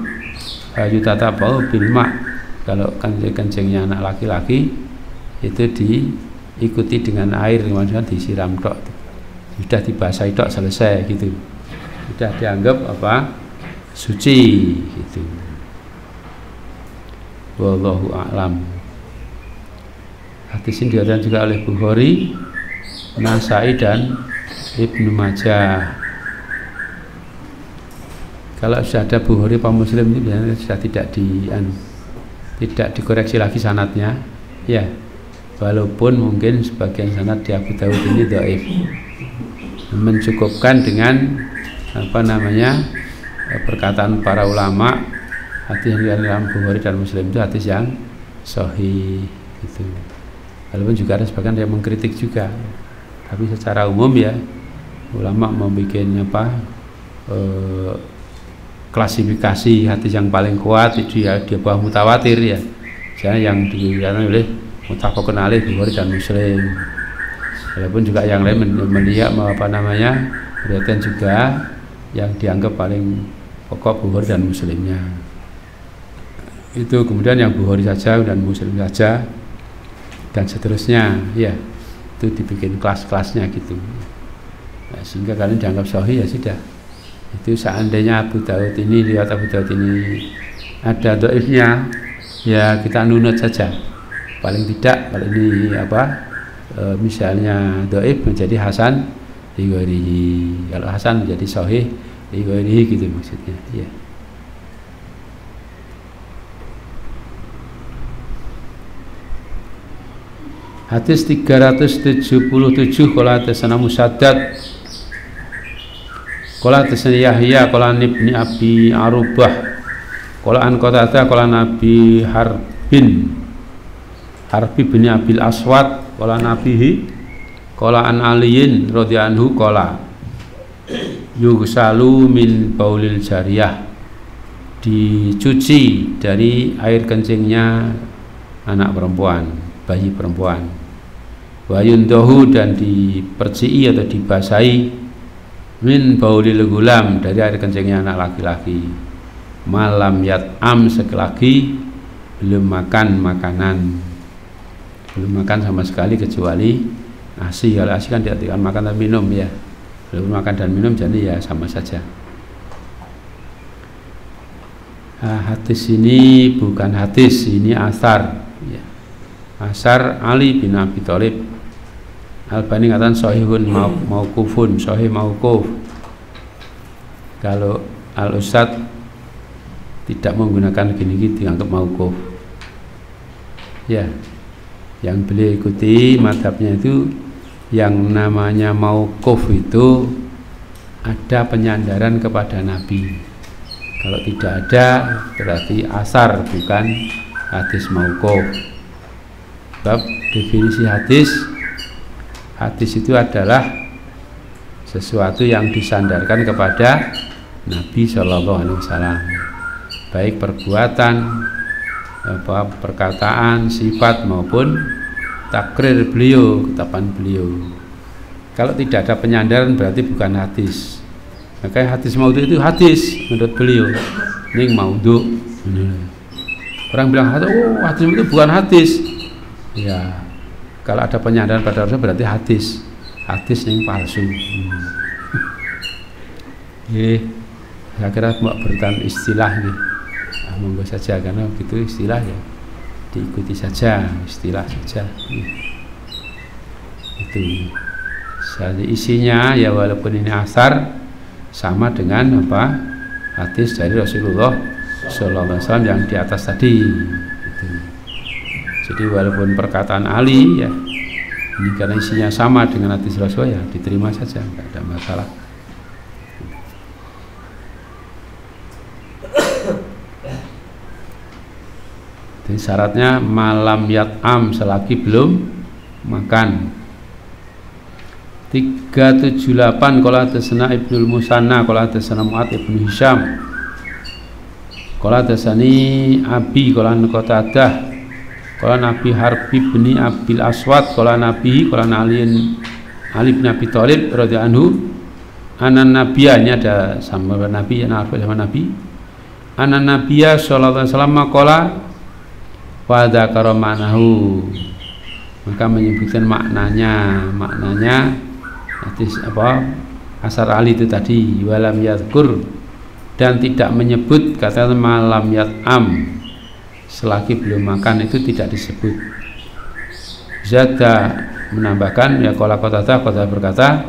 bil ma'. Kalau kencingnya anak laki-laki itu diikuti dengan air, maksudnya disiram tok, sudah dibasahi tok, selesai gitu, sudah dianggap suci gitu. Wallahu a'lam. Hadis ini diriwayatkan juga oleh Bukhari, Nasai dan Ibnu Majah. Kalau sudah ada Bukhari apa Muslim ini biasanya sudah tidak dikoreksi lagi sanadnya ya, walaupun mungkin sebagian sanad di Abu Dawud ini dhaif, mencukupkan dengan perkataan para ulama, hadis yang dalam Bukhari dan Muslim itu hadis yang sahih gitu. Walaupun juga ada sebagian yang mengkritik juga, tapi secara umum ya ulama membuat klasifikasi hadis yang paling kuat itu ya di bawah mutawatir ya, misalnya yang dikatakan oleh muttafaqun alaih Bukhari dan Muslim. Walaupun juga yang lain melihat berarti juga yang dianggap paling pokok Bukhari dan Muslimnya. Itu kemudian yang Bukhari saja dan Muslim saja dan seterusnya ya, itu dibikin kelas-kelasnya gitu. Nah, sehingga kalian dianggap sahih ya sudah. Itu seandainya Abu Dawud ini, lihat Abu Dawud ini ada dhaifnya ya kita nunut saja, paling tidak kalau ini misalnya dhaif menjadi hasan li ghairihi, kalau hasan menjadi sahih li ghairihi gitu maksudnya ya. Hadis 377 qala tasana Musaddad qala tasana Yahya qala ibni Abi Arubah qala an Qatadah qala Nabi Harbi bin Abil Aswad qala nabihi qala an Aliyin radhiyallahu anhu qala yughsalu min baulil jariyah, dicuci dari air kencingnya anak perempuan, bayi perempuan, wayundahu dan dipercii atau dibasahi min baulil gulam, dari air kencingnya anak laki-laki, malam yat'am, sekali belum makan makanan, belum makan sama sekali kecuali nasi. Kalau nasi kan diartikan makan dan minum ya, belum makan dan minum jadi ya sama saja. Hadis ini bukan hadis, ini asar ya. Asar Ali bin Abi Thalib. Albani mengatakan sahihun mauqufun, sahih mauquf. Kalau Al-Ustadz tidak menggunakan gini-gini dianggap mauquf ya. Yang beliau ikuti madhabnya itu yang namanya mauquf itu ada penyandaran kepada Nabi. Kalau tidak ada berarti asar, bukan hadis mauquf. Sebab definisi hadis itu adalah sesuatu yang disandarkan kepada Nabi Shallallahu Alaihi Wasallam. baik perbuatan, perkataan, sifat maupun takrir beliau, ketetapan beliau. Kalau tidak ada penyandaran berarti bukan hadis. Makanya hadis maudhu itu hadis menurut beliau. Ini maudhu. Orang bilang oh hadis itu bukan hadis. Ya, kalau ada penyandaran pada Rasul berarti hadis. Hadis yang palsu. Saya kira mau berikan istilah nih. Monggo saja karena begitu istilah ya diikuti saja, istilah saja. Itu. Jadi isinya ya walaupun ini asar sama dengan apa hadis dari Rasulullah Sallallahu Alaihi Wasallam yang di atas tadi. Gitu. Jadi walaupun perkataan Ali ya ini karena isinya sama dengan hadis Rasul ya diterima saja, nggak ada masalah. Jadi syaratnya malam yat'am selagi belum makan. 378 qala hadatsana Ibnul Musanna qala hadatsana Mu'ad ibnu Hisham qala hadatsani Abi qala Qatadah qala Nabi Harbi bin Abil Aswad qala Nabi qala Ali bin Abi Thalib radhiyallahu anhu anan nabiyya, ini ada sama Nabi sama Nabi anan nabiyya sallallahu alaihi wasallam qala wa dzakara ma'nahu, maka menyebutkan maknanya hadis apa asar Ali itu tadi walam yadhkur, dan tidak menyebut kata malam yat'am selagi belum makan itu tidak disebut. Zada menambahkan ya qala Qatadah berkata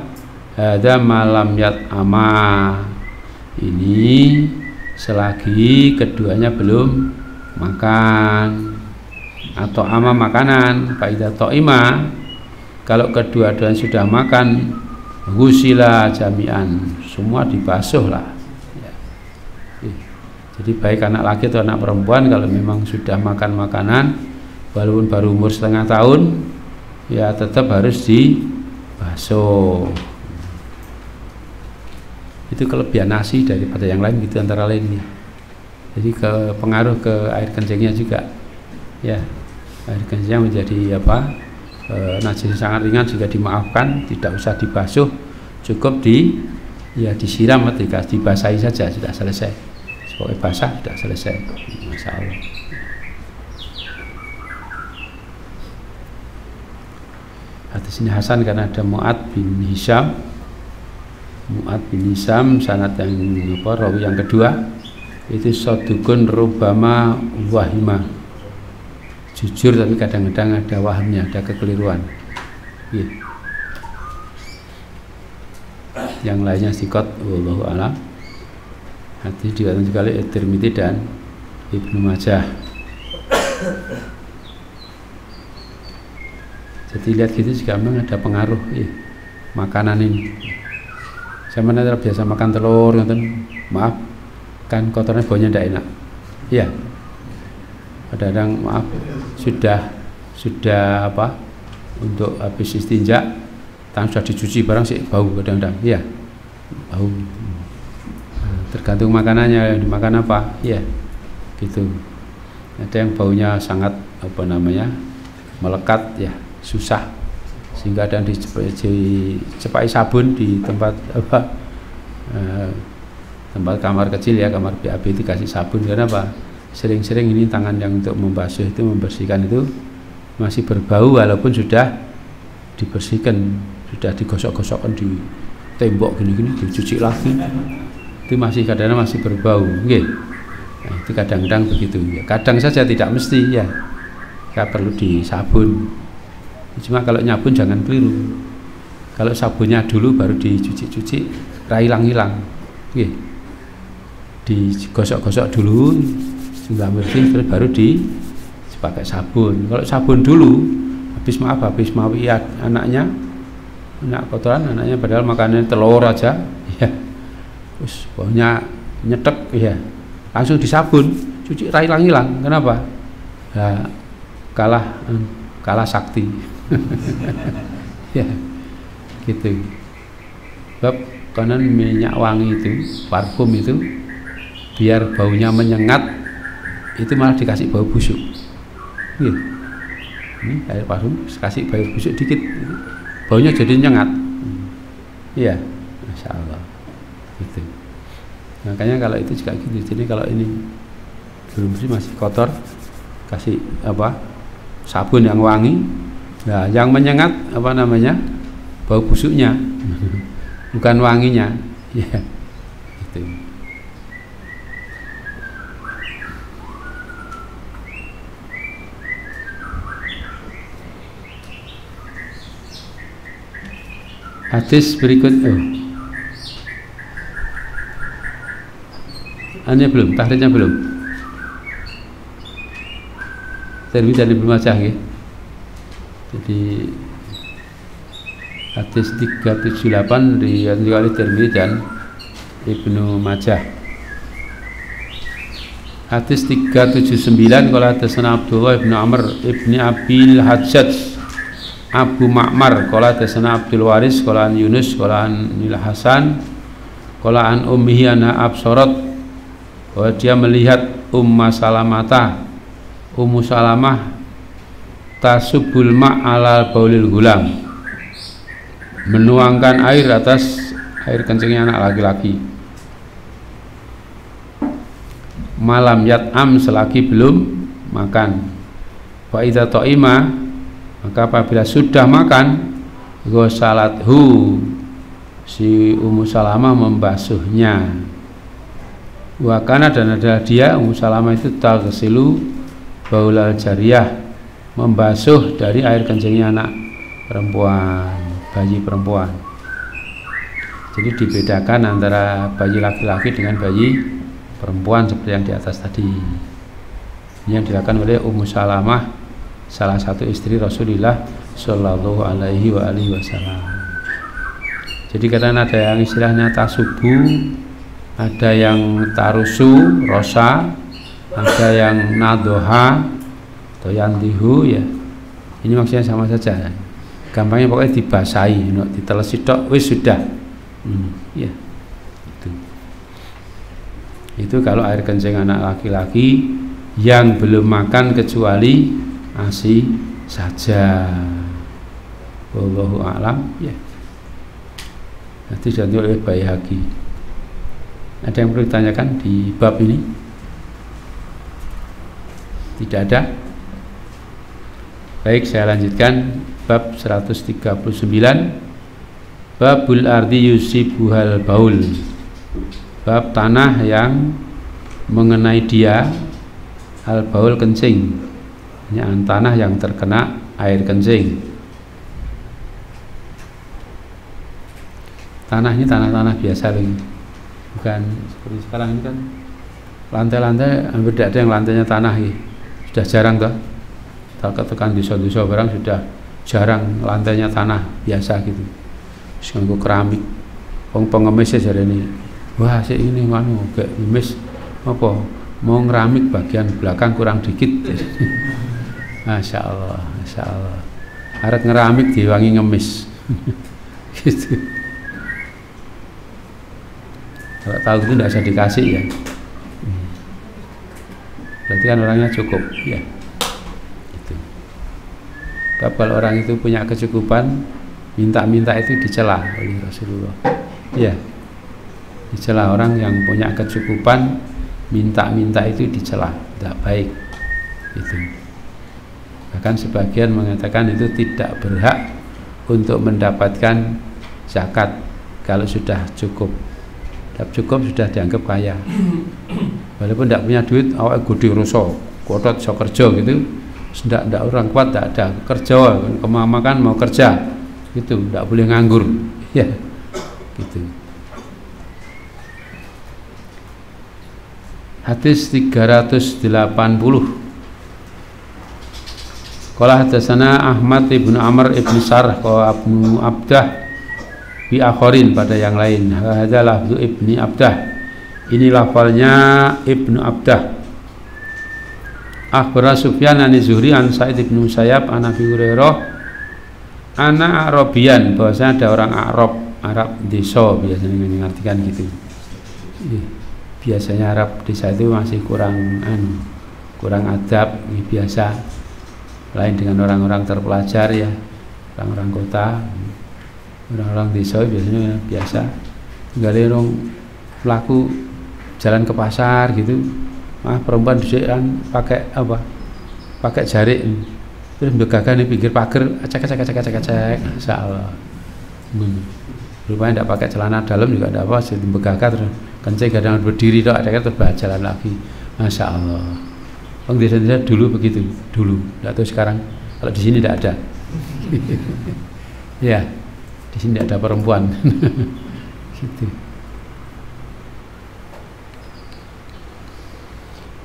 ada malam yat'ama, ini selagi keduanya belum makan atau ama makanan. Faidah to'ima, kalau kedua-duanya sudah makan, gusila jami'an, semua dibasuh lah ya. Jadi baik anak laki atau anak perempuan kalau memang sudah makan makanan walaupun baru umur setengah tahun ya tetap harus dibasuh. Itu kelebihan nasi daripada yang lain gitu antara lainnya. Jadi pengaruh ke air kencingnya juga ya, air kencingnya menjadi apa najis sangat ringan jika dimaafkan, tidak usah dibasuh, cukup disiram ketika dibasahi saja sudah selesai. Pokoknya basah sudah selesai, masya Allah. Hadis ini hasan karena ada Mu'ad bin Hisham. Mu'ad bin Hisham sanad yang rawi yang kedua itu sodukun rubama wahima, jujur tapi kadang-kadang ada wahamnya, ada kekeliruan. Yang lainnya sikot, wallahu a'lam. Hadis diriwayatkan sekali Tirmidzi dan Ibnu Majah. Jadi lihat gitu juga memang ada pengaruh makanan ini. Saya mana biasa makan telur, maaf kan kotornya baunya tidak enak. Iya. Kadang-kadang maaf sudah apa untuk habis istinja tangan sudah dicuci barang sih bau kadang-kadang. Iya. Bau. Tergantung makanannya yang dimakan apa. Iya. Gitu. Ada yang baunya sangat apa namanya? Melekat ya, susah. Sehingga ada yang dicepai sabun di tempat apa? Tempat kamar kecil ya, kamar BAB itu kasih sabun. Karena apa? Sering-sering ini tangan yang untuk membasuh itu, membersihkan itu masih berbau walaupun sudah dibersihkan, sudah digosok-gosokkan di tembok gini-gini, dicuci lagi, itu masih kadang-kadang masih berbau. Okay. Nah, itu kadang-kadang begitu ya. Kadang saja, tidak mesti ya. Nggak perlu disabun. Cuma kalau nyabun jangan keliru. Kalau sabunnya dulu baru dicuci-cuci, hilang-hilang. Okay. Digosok-gosok dulu sehingga bersih, terus baru dipakai sabun. Kalau sabun dulu habis mawiat anaknya, anak kotoran anaknya, padahal makannya telur aja ya, terus baunya nyetek ya, langsung disabun, cuci hilang-hilang. Kenapa? Ya, kalah sakti. Ya gitu. Sebab konon minyak wangi itu, parfum itu biar baunya menyengat, itu malah dikasih bau busuk. Ini air parfum kasih bau busuk dikit, baunya jadi nyengat. Iya, Masya Allah. Gitu. Makanya kalau itu juga gitu. Jadi kalau ini belum bersih masih kotor, kasih sabun yang wangi. Nah, yang menyengat bau busuknya, bukan wanginya. Ya, gitu. Hadis berikut, hanya belum, tahrirnya belum. Terwi dan Ibnu Majah ya. Jadi hadis 378 diriwayatkan oleh Tirmidzi dan Ibnu Majah. Hadis 379 qala hadatsana Abdullah bin Amr ibn Abil Hajjaj Abu Ma'mar qala hadatsana Abdul Waris qala an Yunus qala an Nil Hasan qala an ummihi ana absarat, bahwa dia melihat Ummu Salamah tasubul ma'alal baulil gulam, menuangkan air atas air kencingnya anak laki-laki. Malam yat'am, selagi belum makan. Wa idza ta'ima, maka apabila sudah makan, ghasalathu, si Ummu Salamah membasuhnya. Wa kana, dan adalah dia Ummu Salamah itu taghsilu baulal jariyah, membasuh dari air kencingnya anak perempuan, bayi perempuan. Jadi dibedakan antara bayi laki-laki dengan bayi perempuan seperti yang di atas tadi. Ini yang dilakukan oleh Ummu Salamah, salah satu istri Rasulullah Shallallahu Alaihi Wasallam. Jadi karena ada yang istilahnya tasubu, ada yang tarusu, rosa, ada yang nadoha atau yandihu ya. Ini maksudnya sama saja. Gampangnya pokoknya dibasahi, ditelesi tok, wis sudah. Ya. Itu kalau air kencing anak laki-laki yang belum makan kecuali ASI saja. Wallahu a'lam ya. Nanti diantar oleh Baihaqi. Ada yang perlu ditanyakan di bab ini? Tidak ada? Baik, saya lanjutkan bab 139. Babul ardi yusibuhal baul. Bab tanah yang mengenai dia al baul kencing, tanah yang terkena air kencing. Tanah ini tanah-tanah biasa lagi, bukan seperti sekarang ini kan lantai-lantai hampir tidak ada yang lantainya tanah ya. Sudah jarang toh, tekan desa-desa barang sudah jarang lantainya tanah biasa gitu. Terus keramik, pengemis aja ini. Wah, sih ini gak ngemis apa? Mau ngeramik bagian belakang kurang dikit. Masya Allah, Masya Allah. Harap ngeramik diwangi ngemis. Gitu. Kalau tahu itu tidak usah dikasih ya. Berarti kan orangnya cukup ya. Gitu. Kalau orang itu punya kecukupan, minta-minta itu dicela oleh Rasulullah. Ya. Dicela orang yang punya kecukupan, minta-minta itu dicela, tidak baik. Itu. Bahkan sebagian mengatakan itu tidak berhak untuk mendapatkan zakat kalau sudah cukup. Tidak cukup sudah dianggap kaya. Walaupun tidak punya duit, awak gede ruso, kotot so kerja gitu. Tidak orang kuat, tidak ada kerja, kemamakan mau kerja, gitu, tidak boleh nganggur, ya, gitu. Hadis 380. Qala hadatsana Ahmad ibn Amr ibn Sarh wa Ibnu Abdah bi akharin, pada yang lain. Hadza lafzu Ibni Abdah. Ini lafalnya Ibnu Abdah. Akhbara Sufyan an Zuhri an Sa'id bin Musayyab an Abi Hurairah ana Arabian, bahwasanya ada orang Arab desa biasanya mengartikan gitu. biasanya Arab desa itu masih kurang adab, biasa lain dengan orang-orang terpelajar ya, orang-orang kota, orang-orang desa biasanya biasa tinggal orang pelaku jalan ke pasar gitu, perempuan disian pakai apa, pakai jarik terus begagan di pinggir pagar, acak, Masya Allah. Rupanya tidak pakai celana dalam juga tidak apa, jadi begagan terus kencing kadang berdiri dok, ada terus jalan lagi, Masya Allah. Orang desa-desa dulu begitu, dulu, tidak tahu sekarang. Kalau di sini tidak ada. Ya, di sini tidak ada perempuan. Gitu.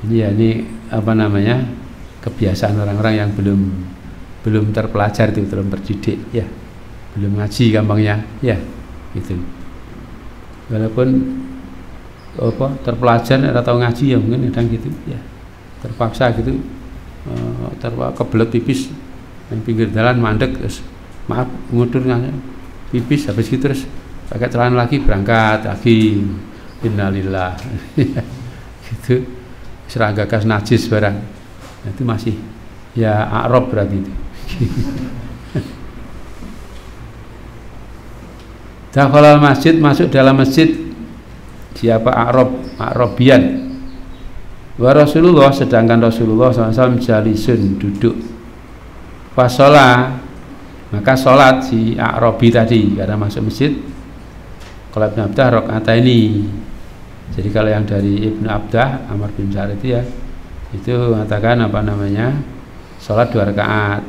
Ini ya, ini apa namanya, kebiasaan orang-orang yang belum terpelajar itu, belum terdidik, ya, belum ngaji gampangnya, ya, gitu. Walaupun apa terpelajar atau ngaji ya mungkin kadang gitu, ya, terpaksa gitu, kebelet pipis yang pinggir jalan mandek, terus maaf ngudur pipis habis gitu terus pakai celana lagi berangkat lagi, innalillah. Gitu, seranggakas najis barang. Nah, itu masih ya Arab berarti itu. Dakhalal masjid, masuk dalam masjid siapa Arabian. Wa Rasulullah, sedangkan Rasulullah SAW jalisun, duduk. Fasolah, maka sholat si Arabi tadi karena masuk masjid. Kalau Ibn Abdah rakaat ini. Jadi kalau yang dari Ibn Abdah Amr bin Sa'ad itu ya, itu mengatakan apa namanya, sholat 2 rakaat.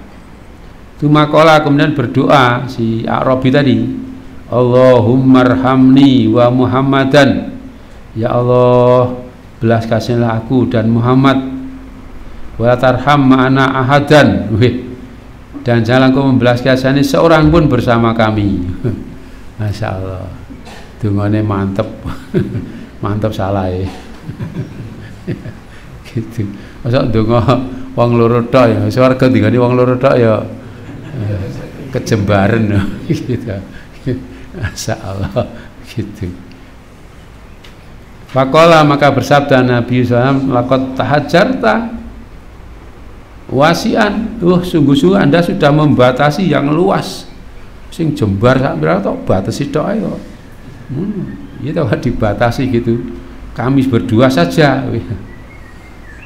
Tumakola, kemudian berdoa si Arabi tadi, Allahumma arhamni wa Muhammadan, ya Allah belas kasihlah aku dan Muhammad, wa tarham ma'ana ahadan, dan jangan kau membelas kasihi seorang pun bersama kami. Masya Allah, dungane mantep. Mantap salah ya. Gitu. Masa ndonga wong loro tok ya, swarga tinggali wong loro tok ya kejembaran gitu. Masyaallah gitu. Faqala, maka bersabda Nabi SAW, laqad tahajjarta wasian, sungguh-sungguh Anda sudah membatasi yang luas. Sing jembar sak berapa tok batasi tok ae kok. Itu dibatasi gitu. Kami berdua saja.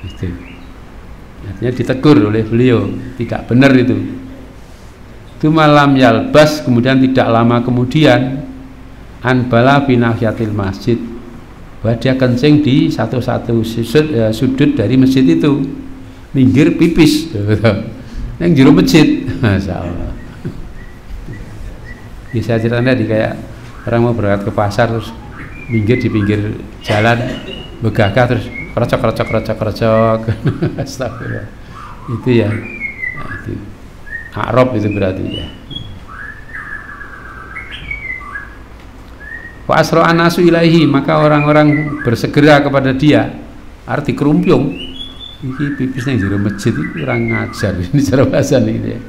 Gitu. Artinya ditegur oleh beliau, tidak benar itu. Itu malam yalbas, kemudian tidak lama kemudian anbala binahyatil masjid, bahwa dia kencing di satu-satu sudut dari masjid itu, minggir pipis yang jero masjid. Masya Allah. Bisa cerita tadi kayak orang mau berangkat ke pasar terus minggir di pinggir jalan, begagah terus kerocok. Astagfirullah. Itu ya, nah, itu Arab itu berarti ya. Wa asra anasu ilaihi, maka orang-orang bersegera kepada dia, arti kerumpiung. Iki pipisnya di masjid itu kurang ngajar ini cara bahasa ini ya.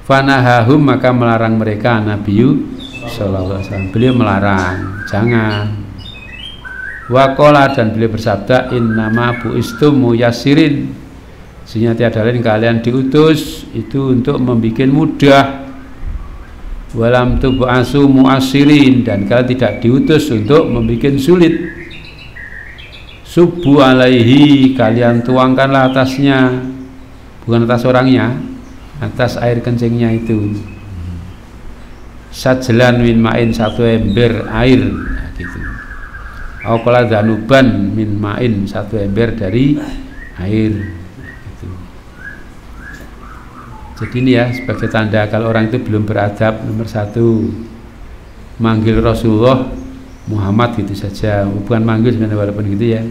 Fanahahum, maka melarang mereka Nabi sallallahu alaihi wasallam. Beliau melarang, jangan. Waqala, dan beliau bersabda, innama buistum muyassirin, sehingga tiada lain kalian diutus itu untuk membuat mudah. Walam tub'asu mu'assirin, dan kalian tidak diutus untuk membuat sulit. Subbu alaihi, kalian tuangkanlah atasnya, bukan atas orangnya, atas air kencingnya itu, sajlan min ma'in, satu ember air, nah, gitu. Auqala danuban min ma'in, satu ember dari air, gitu. Jadi ini ya sebagai tanda kalau orang itu belum beradab. Nomor 1, manggil Rasulullah Muhammad gitu saja, bukan manggil sebenarnya walaupun gitu ya,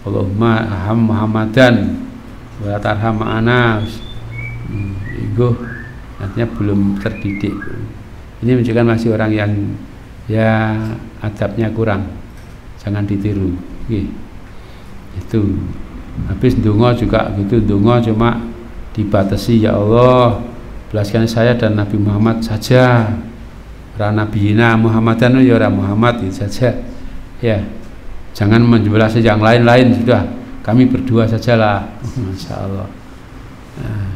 Allahumma aham Muhammadan wa tarham ma'ana, itu artinya belum terdidik. Ini menunjukkan masih orang yang ya adabnya kurang, jangan ditiru. Itu habis ndonga juga gitu, ndonga cuma dibatasi, ya Allah belaskan saya dan Nabi Muhammad saja, ra nabiyina Muhammadan ya ora Muhammad itu saja ya. Jangan menjelaskan yang lain-lain, sudah kami berdua sajalah. Masya Allah. Nah,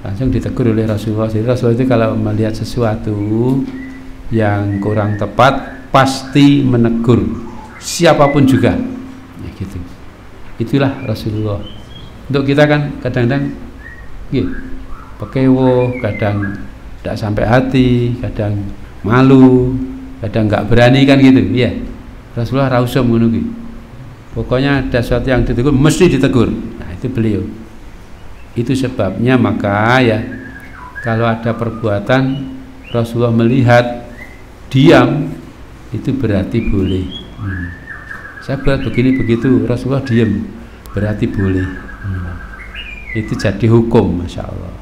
langsung ditegur oleh Rasulullah. Jadi Rasulullah itu kalau melihat sesuatu yang kurang tepat pasti menegur siapapun juga, ya gitu. Itulah Rasulullah. Untuk kita kan kadang-kadang pekewo, kadang tidak sampai hati, kadang malu, kadang nggak berani kan gitu, ya. Rasulullah rausum menunggu. Pokoknya ada sesuatu yang ditegur mesti ditegur. Nah, itu beliau. Itu sebabnya maka ya kalau ada perbuatan Rasulullah melihat diam itu berarti boleh. Saya buat begini begitu, Rasulullah diam berarti boleh. Itu jadi hukum, Masya Allah.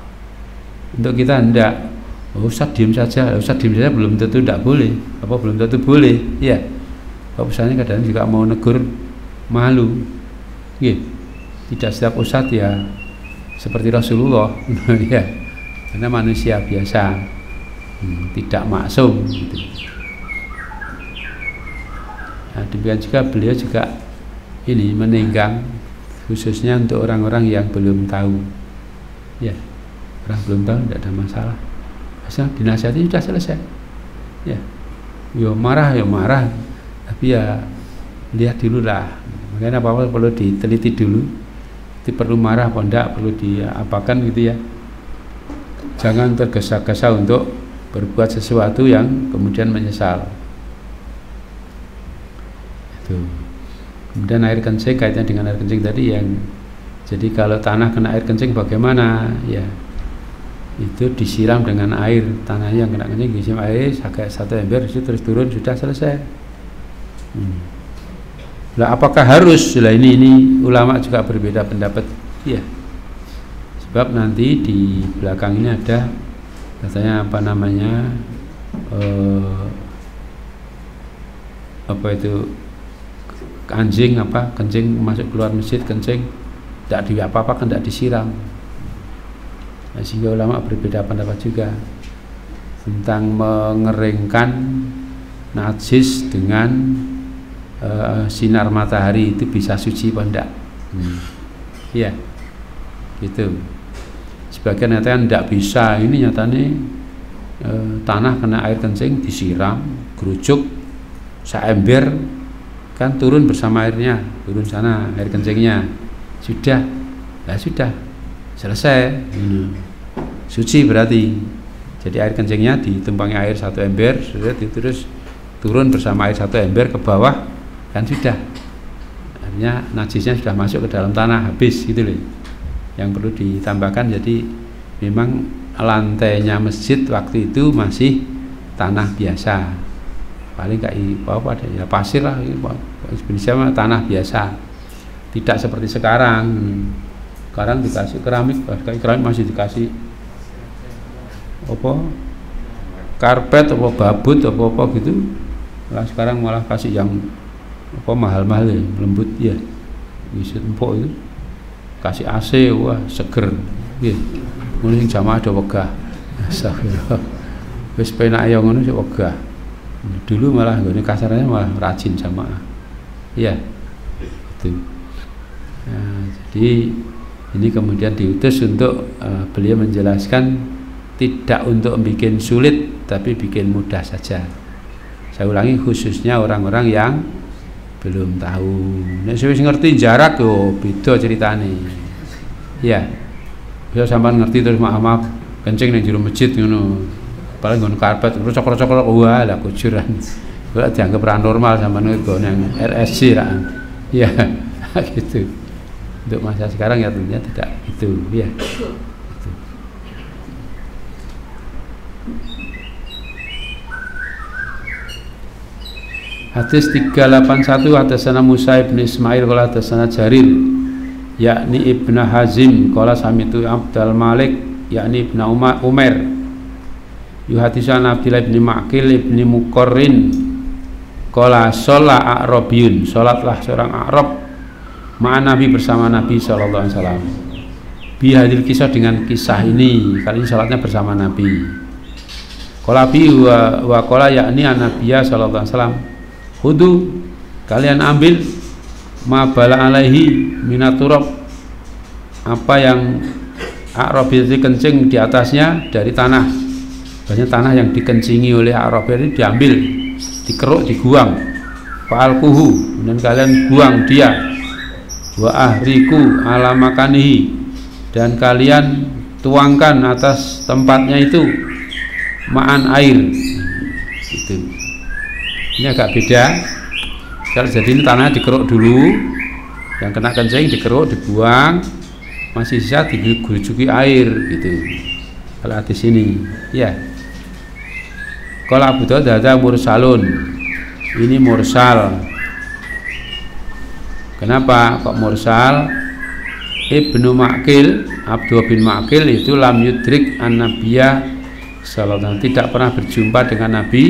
Untuk kita hendak, Ustaz diam saja, Ustaz diam saja belum tentu tidak boleh, apa belum tentu boleh, ya. Kalau misalnya kadang juga mau negur malu, tidak setiap ustadz ya seperti Rasulullah, ya, karena manusia biasa, tidak maksum. Gitu. Nah, demikian juga beliau juga ini menenggang khususnya untuk orang-orang yang belum tahu, ya, orang belum tahu tidak ada masalah, asal dinasihati sudah selesai, ya, yo marah, tapi ya lihat dulu lah. Makanya apa-apa perlu diteliti dulu. Itu perlu marah apa enggak, perlu diapakan gitu ya. Jangan tergesa-gesa untuk berbuat sesuatu yang kemudian menyesal. Itu. Kemudian air kencing, kaitannya dengan air kencing tadi yang jadi kalau tanah kena air kencing bagaimana? Ya. Itu disiram dengan air, tanahnya yang kena kencing disiram air agak satu ember itu terus turun sudah selesai. Lah apakah harus? Lah ini ulama juga berbeda pendapat, ya. Sebab nanti di belakang ini ada katanya apa namanya apa itu anjing apa kencing masuk keluar masjid kencing tidak di apa-apa kan tidak disiram. Nah, sehingga ulama berbeda pendapat juga tentang mengeringkan najis dengan sinar matahari itu bisa suci apa enggak? Iya, gitu. Sebagian nyatanya enggak bisa. Ini nyatanya tanah kena air kencing disiram, gerucuk, saember kan turun bersama airnya, turun sana air kencingnya, sudah, ya sudah, selesai, suci berarti. Jadi air kencingnya ditumpangi air satu ember, sudah terus turun bersama air satu ember ke bawah. Kan sudah, artinya najisnya sudah masuk ke dalam tanah, habis gitu loh. Yang perlu ditambahkan, jadi memang lantainya masjid waktu itu masih tanah biasa, paling kayak apa ada ya pasir lah, Indonesia mah tanah biasa, tidak seperti sekarang. Sekarang dikasih keramik, kayak keramik masih dikasih apa karpet, apa babut, apa gitu. Nah, sekarang malah kasih yang apa mahal-mahal ya, lembut ya, isi empuk itu, kasih AC, wah seger, ya, mulai jamaah ada wegah, astagfirullah, wis penak ayo ngono sik wegah, dulu malah gini kasarnya malah rajin jamaah, ya, itu, nah, jadi ini kemudian diutus untuk beliau menjelaskan tidak untuk bikin sulit, tapi bikin mudah saja. Saya ulangi, khususnya orang-orang yang belum tahu. Nek wis ngerti jarak yo beda ceritane. Ya. Bisa sampean ngerti terus maaf kencing ning jero masjid ngono. Paling nggon karpet cocok-cocok wah lah kujuran. Ora dianggap ora normal sampean nggon nang RSC ra. Ya, gitu. Untuk masa sekarang ya tentunya tidak itu, ya. Hadis 381 hadasana Musa ibn Ismail qala hadasana Jarir yakni ibn Hazim qala samitu Abdul Malik yakni ibn Umar yuhadisan Abdullah ibn Ma'qil ibn Muqarrin qala sholla a'rabiyun, sholatlah seorang Arab ma'an Nabi bersama Nabi sallallahu alaihi wasallam. Bi hadil kisah, dengan kisah ini kali ini sholatnya bersama Nabi. Qala bi wa qala yakni an Nabiya sallallahu alaihi wasallam Hudu kalian ambil ma bala alaihi minaturab, apa yang A'rab itu kencing di atasnya dari tanah. Banyak tanah yang dikencingi oleh A'rab ini diambil, dikeruk, diguang. Fa'alquhu, dan kalian buang dia. Wa ahriku ala makanihi, dan kalian tuangkan atas tempatnya itu ma'an air. Itu. Ini agak beda. Kalau jadi ini tanah dikeruk dulu, yang kena kencing dikeruk, dibuang, masih sisa diguyuki air gitu. Kalau hadis ini, ya. Kalau Abu Dawud ada mursalun, ini mursal. Kenapa kok mursal? Ibnu Ma'qil, Abdullah bin Ma'qil itu lam yudrik an-nabiyya sallallahu alaihi wasallam, tidak pernah berjumpa dengan Nabi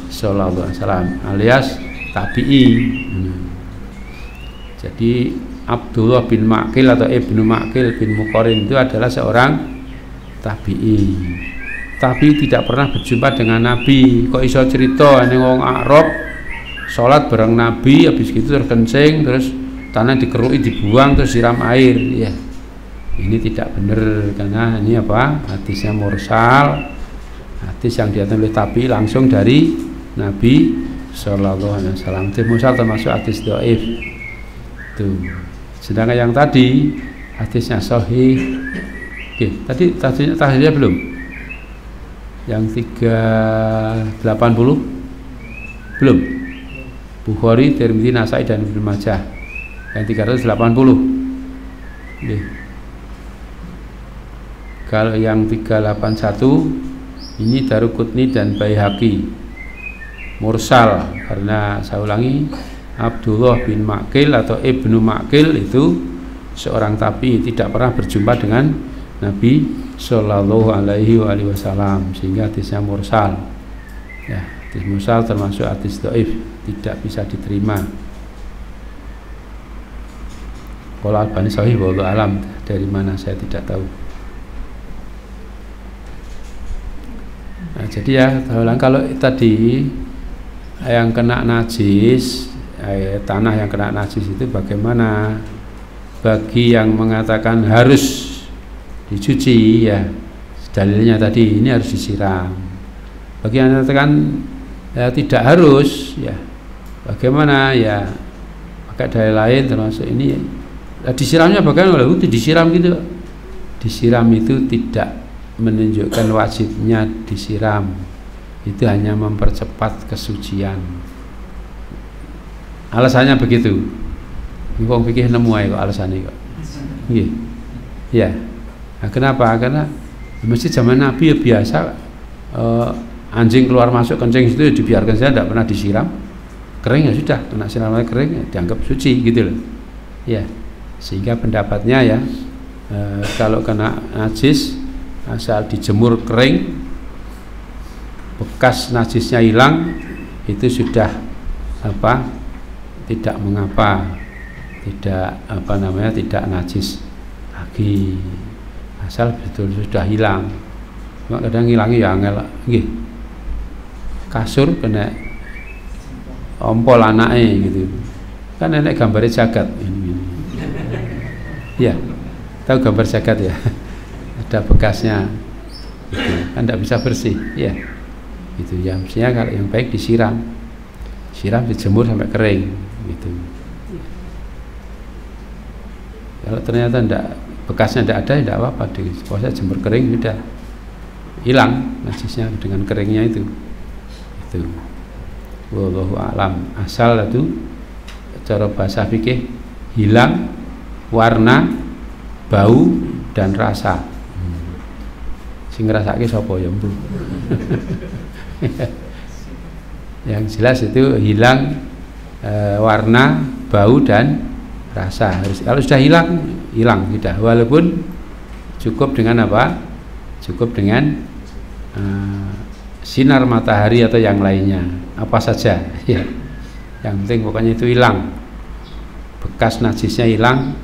sallallahu alaihi wasallam, alias tabi'i. Jadi Abdullah bin Ma'qil atau Ibnu Ma'qil bin Muqarrin itu adalah seorang tabi'i, tapi tidak pernah berjumpa dengan Nabi. Kok iso cerita ning wong Arab salat bareng Nabi, habis gitu terus kencing, terus tanah dikeruki, dibuang, terus siram air, ya. Ini tidak benar, karena ini apa? Hadisnya mursal, hadis yang diatur oleh tabi langsung dari Nabi sallallahu alaihi wasallam. Hadis mursal termasuk hadis dhaif. Tuh. Sedangkan yang tadi hadisnya sahih. Oke, tadi belum. Yang 380 belum. Bukhari, Tirmidzi, Nasai dan Ibnu Majah. Yang 380. Oke. Kalau yang 381 ini Daruqutni dan Baihaqi mursal, karena saya ulangi, Abdullah bin Ma'qil atau Ibnu Ma'qil itu seorang tabi, tidak pernah berjumpa dengan Nabi Sallallahu Alaihi Wasallam, sehingga hadisnya mursal. Ya, hadis mursal termasuk hadis dhaif, tidak bisa diterima. Kalau Albani sahih wallahu alam, dari mana saya tidak tahu. Nah, jadi ya, kalau tadi yang kena najis, tanah yang kena najis itu bagaimana? Bagi yang mengatakan harus dicuci, ya dalilnya tadi ini harus disiram. Bagi yang mengatakan ya, tidak harus, ya bagaimana? Ya pakai dalil lain termasuk ini. Disiramnya bagaimana? Itu disiram gitu. Disiram itu tidak menunjukkan wajibnya disiram, itu hanya mempercepat kesucian. Alasannya begitu. Wong fikih nemu ae kok alasannya kok. Nggih. Ya. Nah, kenapa? Karena mesti zaman Nabi ya biasa anjing keluar masuk kencing itu dibiarkan saja, tidak pernah disiram. Kering ya sudah, kena siram air kering ya dianggap suci gitu loh. Ya. Sehingga pendapatnya ya kalau kena najis asal dijemur kering, bekas najisnya hilang, itu sudah apa? Tidak mengapa, tidak tidak najis lagi, asal betul sudah hilang. Cuma kadang hilangi ya angel nggih. Kasur kena ompol anake gitu. Kan enek gambare jagat ini. Ya. Tahu gambar jagat ya? Ada bekasnya. Gitu. Kan tidak bisa bersih, ya. Itu ya, mestinya kalau yang baik disiram. Siram, dijemur sampai kering gitu. Kalau ternyata bekasnya tidak ada, tidak apa-apa, proses jemur kering sudah hilang najisnya dengan keringnya itu. Itu. Wallahu a'lam. Asal itu cara bahasa fikih hilang warna, bau dan rasa. Sing ngrasake sapa ya, Mbok? Yang jelas itu hilang warna, bau dan rasa. Kalau sudah hilang sudah. Walaupun cukup dengan apa? Cukup dengan sinar matahari atau yang lainnya, apa saja. Ya. Yang penting pokoknya itu hilang. Bekas najisnya hilang.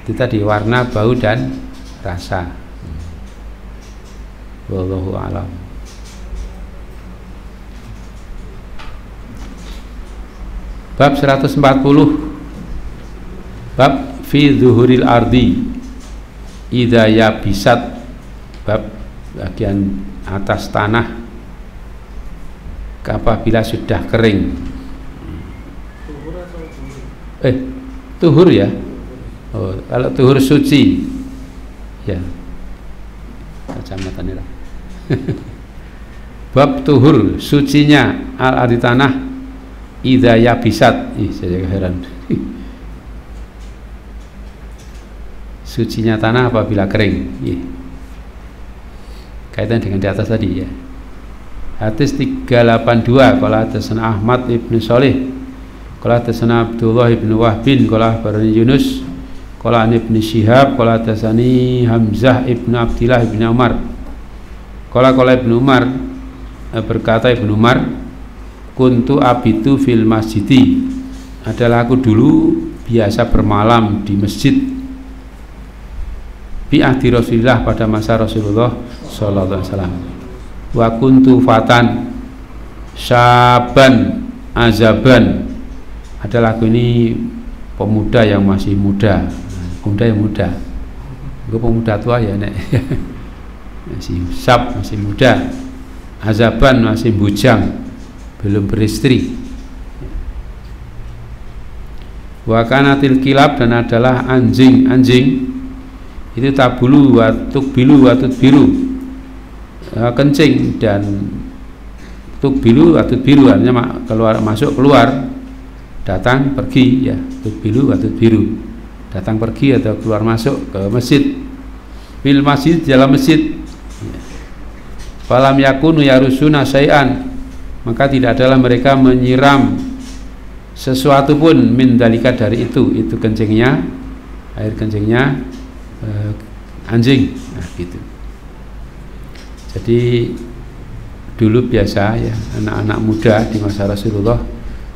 Itu tadi warna, bau dan rasa. Wallahu a'lam. Bab 140, bab fi zuhuril ardi idza yabisat, bab bagian atas tanah apabila sudah kering. Tuhur ya. Oh, kalau tuhur suci ya, kacamata nih. Bab tuhur sucinya al ardi tanah idza yabisat. Saya heran. Sucinya tanah apabila kering. Kaitan dengan di atas tadi ya. Hadis 382, qala hadatsana Ahmad ibn Shalih, qala hadatsana Abdullah ibn Wahbin, qala akhbarani Yunus, qala an ibn Syihab, qala hadatsani Hamzah ibn Abdillah ibn Umar. Qala ibn Umar, berkata Ibnu Umar, kuntu abitu fil masjidi, adalah aku dulu biasa bermalam di masjid, bi ahdi Rasulillah, pada masa Rasulullah sallallahu alaihi wasallam. Wa kuntu fatan syaban azaban, adalah aku ini pemuda yang masih muda, pemuda yang muda. Gue pemuda tua ya nek. Masih syab, masih muda. Azaban, masih bujang, belum beristri. Wa kanatil kilab, dan adalah anjing-anjing itu tabulu wa tukbilu wa tutbilu, kencing dan tukbilu wa tutbilu, artinya keluar masuk keluar, datang pergi ya, tukbilu wa tutbilu, datang pergi atau keluar masuk ke masjid. Fil masjid, dalam masjid. Falam yakunu yarusuna syai'an, maka tidak adalah mereka menyiram sesuatu pun min dalika, dari itu kencingnya, air kencingnya anjing. Nah gitu. Jadi dulu biasa ya, anak-anak muda di masa Rasulullah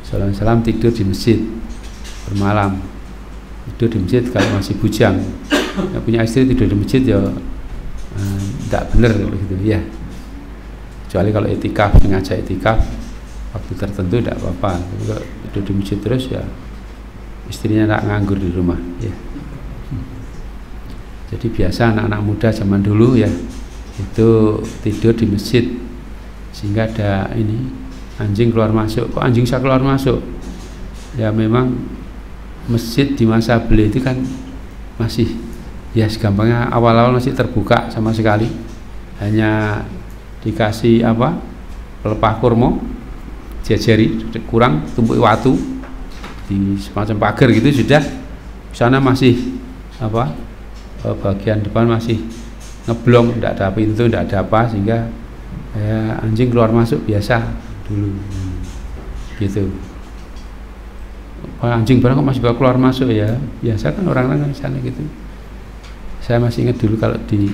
sallallahu alaihi wasallam tidur di masjid bermalam. Tidur di masjid kalau masih bujang. Yang punya istri tidur di masjid ya tidak benar gitu ya. Kecuali kalau itikaf, sengaja itikaf waktu tertentu tidak apa-apa. Kalau tidur di masjid terus ya istrinya tidak nganggur di rumah ya. Jadi biasa anak-anak muda zaman dulu ya itu tidur di masjid, sehingga ada ini anjing keluar masuk. Kok anjing bisa keluar masuk? Ya memang masjid di masa beliau itu kan masih ya segampangnya awal-awal masih terbuka sama sekali, hanya dikasih apa, pelepah kurma jajari, kurang tumpuk watu di semacam pagar gitu sudah. Sana masih apa, bagian depan masih ngeblong, tidak ada pintu, tidak ada apa, sehingga ya, anjing keluar masuk biasa dulu gitu. Anjing barang kok masih bisa keluar masuk ya, biasa kan orang-orang di sana gitu. Saya masih ingat dulu kalau di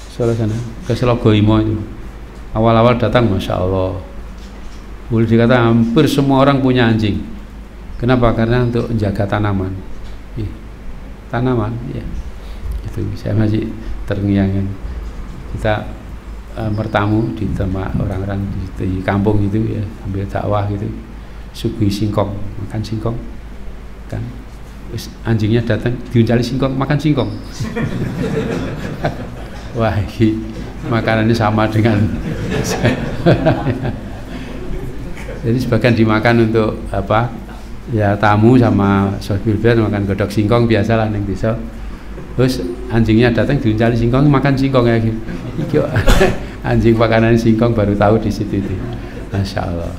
Solo sana, ke Selogoimo itu awal-awal datang, masya Allah, boleh dikata hampir semua orang punya anjing. Kenapa? Karena untuk menjaga tanaman, tanaman ya. Itu saya masih terngiang-ngiang, kita bertamu di tempat orang-orang di kampung gitu ya, ambil dakwah gitu, suguhi singkong, makan singkong kan, anjingnya datang diuncali singkong, makan singkong. Wah, ini makanannya sama dengan jadi sebagian dimakan untuk apa ya, tamu sama sahibul bait makan godok singkong biasalah ning desa. Terus anjingnya datang diuncali singkong, makan singkong ya gitu. Anjing makanan singkong baru tahu di situ itu. Masya Allah.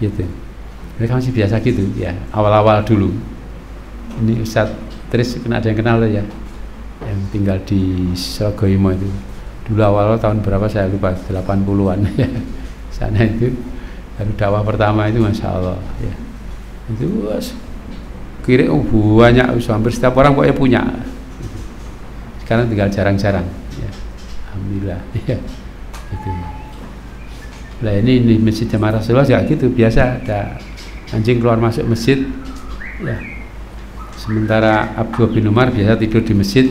Gitu. Mereka masih biasa gitu ya, awal-awal dulu. Ini Ustaz Tris, ada yang kenal ya, yang tinggal di Selogoimo itu. Dulu awal tahun berapa saya lupa, 80-an ya. Sana itu baru dakwah pertama itu, masya Allah ya. Itu kira banyak, hampir setiap orang pokoknya punya. Sekarang tinggal jarang-jarang ya. Alhamdulillah ya. Gitu. Nah ini di masjid Jamaah Rasulullah juga gitu, biasa ada anjing keluar masuk masjid ya. Sementara Abdullah bin Umar biasa tidur di masjid,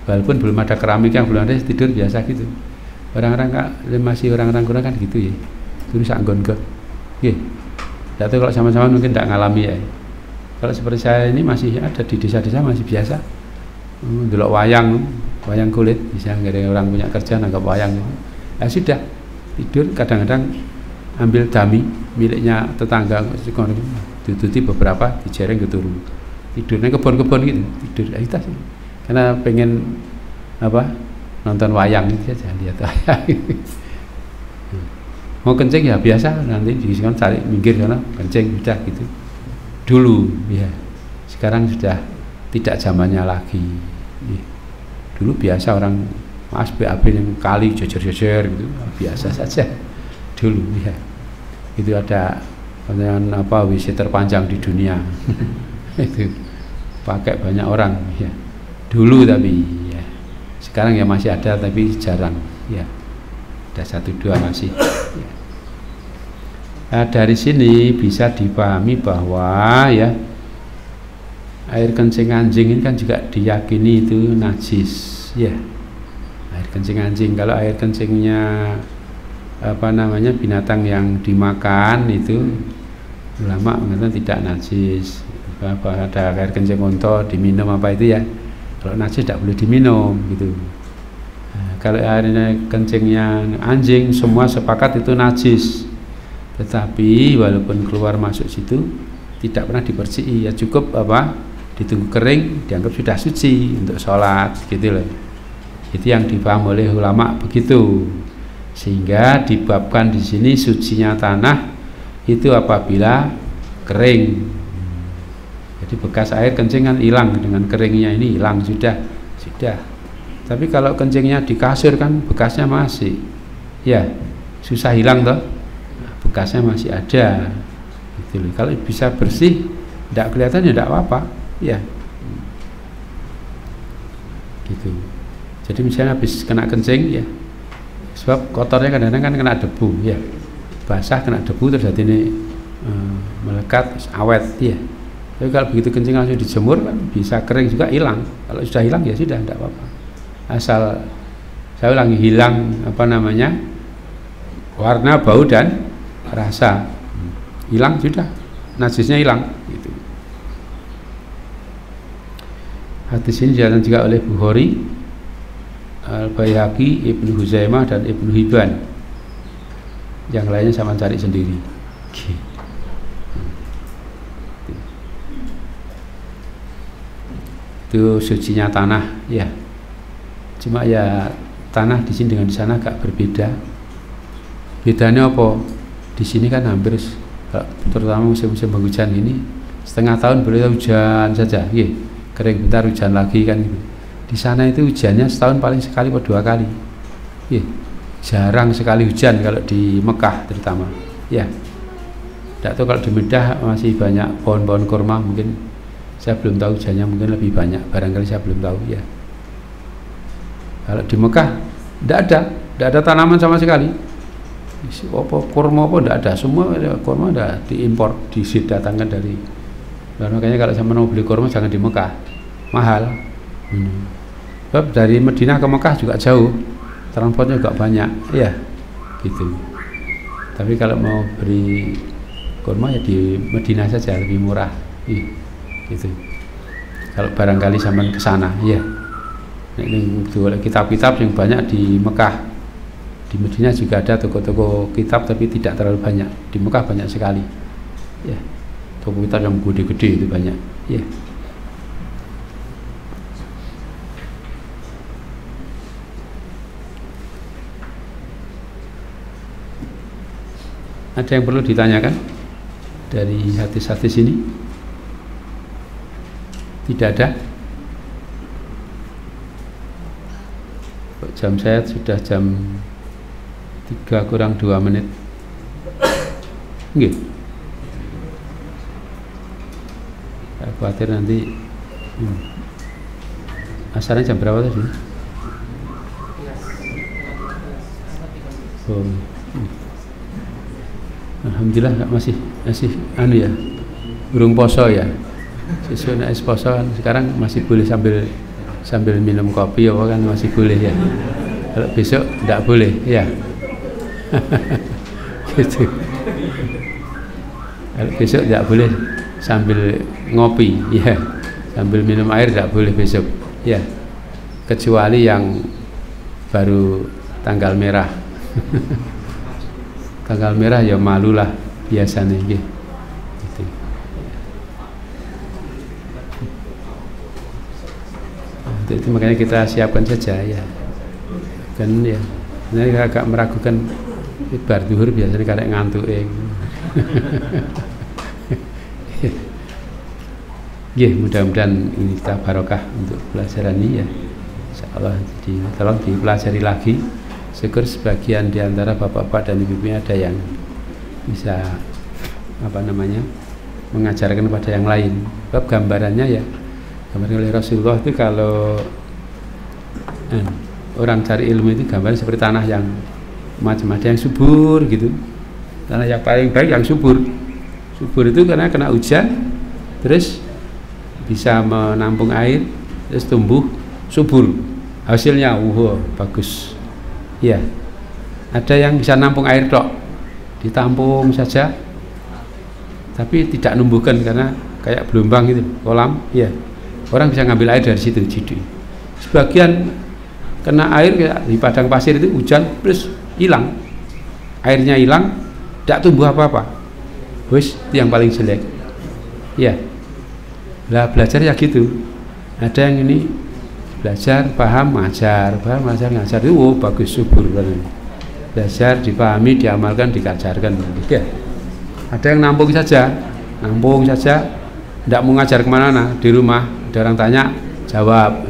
walaupun belum ada keramik, yang belum ada, tidur biasa gitu. Orang-orang masih orang-orang kurang kan gitu ya, terus anggon ke ya. Tidak tahu kalau sama-sama mungkin tidak ngalami ya. Kalau seperti saya ini masih ada di desa-desa masih biasa. Delok wayang kulit, bisa nggak ada orang punya kerjaan anggap wayang. Ya sudah tidur, kadang-kadang ambil dami miliknya tetangga, ditutupi beberapa, dijereng ke turu. Tidurnya kebon-kebon gitu, tidur kita sih. Karena pengen nonton wayang itu saja, lihat wayang. Mau kencing ya biasa, nanti di sana cari minggir sana kencing sudah gitu. Dulu ya, sekarang sudah tidak zamannya lagi. Ya. Dulu biasa orang mas BAB yang kali jejer-jejer gitu, biasa saja. Dulu ya, itu ada WC terpanjang di dunia. Itu pakai banyak orang ya. Dulu tapi ya, sekarang ya masih ada tapi jarang ya. Ada 1-2 masih ya. Nah, dari sini bisa dipahami bahwa ya air kencing anjing ini kan juga diyakini itu najis ya. Air kencing anjing, kalau air kencingnya binatang yang dimakan itu ulama mengatakan tidak najis. Ada air kencing unta diminum apa itu ya, kalau najis tidak boleh diminum gitu. Kalau airnya kencingnya anjing semua sepakat itu najis, tetapi walaupun keluar masuk situ tidak pernah dibersihi ya, cukup ditunggu kering dianggap sudah suci untuk sholat gitu loh. Itu yang dipaham oleh ulama begitu, sehingga dibabkan di sini sucinya tanah itu apabila kering. Jadi bekas air kencingan hilang, dengan keringnya ini hilang sudah. Tapi kalau kencingnya di kasur kan bekasnya masih, ya susah hilang toh, bekasnya masih ada. Gitu. Kalau bisa bersih, tidak kelihatan ya tidak apa-apa, ya. Gitu. Jadi misalnya habis kena kencing, ya, sebab kotornya kadang-kadang kan kena debu, ya, basah kena debu terus jadi ini melekat, awet, ya. Tapi kalau begitu kencing langsung dijemur kan bisa kering juga hilang. Kalau sudah hilang ya sudah tidak apa-apa. Asal saya ulangi, hilang warna, bau dan rasa, hilang sudah, najisnya hilang gitu. Hadis ini dijelaskan juga oleh Bukhari, Al-Baihaqi, Ibnu Huzaimah dan Ibnu Hibban. Yang lainnya sama cari sendiri. Itu sucinya tanah ya. Cuma ya tanah di sini dengan di sana agak berbeda. Bedanya apa? Di sini kan hampir terutama musim-musim penghujan ini setengah tahun boleh hujan saja, ya. Kering bentar hujan lagi kan gitu. Di sana itu hujannya setahun paling sekali atau 2 kali. Ya. Jarang sekali hujan kalau di Mekah terutama. Ya. Tidak tahu kalau di Medah masih banyak pohon-pohon kurma, mungkin saya belum tahu hujannya, mungkin lebih banyak, barangkali saya belum tahu ya. Kalau di Mekah tidak ada tanaman sama sekali. Kurma apa tidak ada, semua kurma ada diimpor, didatangkan dari. Makanya kalau saya mau beli kurma jangan di Mekah, mahal. Sebab dari Madinah ke Mekah juga jauh, transportnya juga banyak, ya, gitu. Tapi kalau mau beli kurma ya di Madinah saja, lebih murah, gitu. Kalau barangkali zaman ke sana, ya. Ini kitab-kitab yang banyak di Mekah. Di Madinah juga ada toko-toko kitab tapi tidak terlalu banyak. Di Mekah banyak sekali. Ya. Toko kitab yang gede-gede itu banyak. Ya. Ada yang perlu ditanyakan dari hadis-hadis ini? Tidak ada? Jam saya sudah jam 3 kurang 2 menit. Nggih. Saya khawatir nanti asalnya jam berapa tadi? Oh. Alhamdulillah masih ya. Burung poso ya. Sesuai es poso kan sekarang masih boleh sambil minum kopi apa kan masih boleh ya. Kalau besok tidak boleh ya. Gitu. Besok tidak boleh sambil ngopi, ya, sambil minum air tidak boleh besok, ya, kecuali yang baru tanggal merah. Tanggal merah ya malulah biasanya, gitu. Itu makanya kita siapkan saja, ya, kan, ya. Ini agak meragukan bar duhur biasanya karek ngantuk. Ya, mudah-mudahan ini kita barokah untuk pelajaran ini, ya. Insyaallah, jadi tolong dipelajari lagi. Syukur sebagian di antara bapak-bapak dan ibu-ibunya ada yang bisa mengajarkan kepada yang lain. Sebab gambarannya, ya, gambaran oleh Rasulullah itu kalau orang cari ilmu itu gambarnya seperti tanah yang macam-macam, yang subur gitu. Tanah yang paling baik yang subur. Subur itu karena kena hujan, terus bisa menampung air, terus tumbuh subur. Hasilnya bagus. Ya. Ada yang bisa nampung air tok, ditampung saja, tapi tidak numbuhkan karena kayak gelombang gitu, kolam. Ya. Orang bisa ngambil air dari situ. Sebagian kena air kayak di padang pasir itu hujan, terus hilang. Airnya hilang, tidak tumbuh apa-apa. Wis, itu yang paling jelek. Ya. Lah belajar ya gitu. Ada yang ini belajar, paham, ngajar, ngajar itu bagus, subur banget. Belajar, dipahami, diamalkan, dikajarkan. Ya. Ada yang nampung saja, tidak mau ngajar kemana-mana, di rumah ada orang tanya, jawab.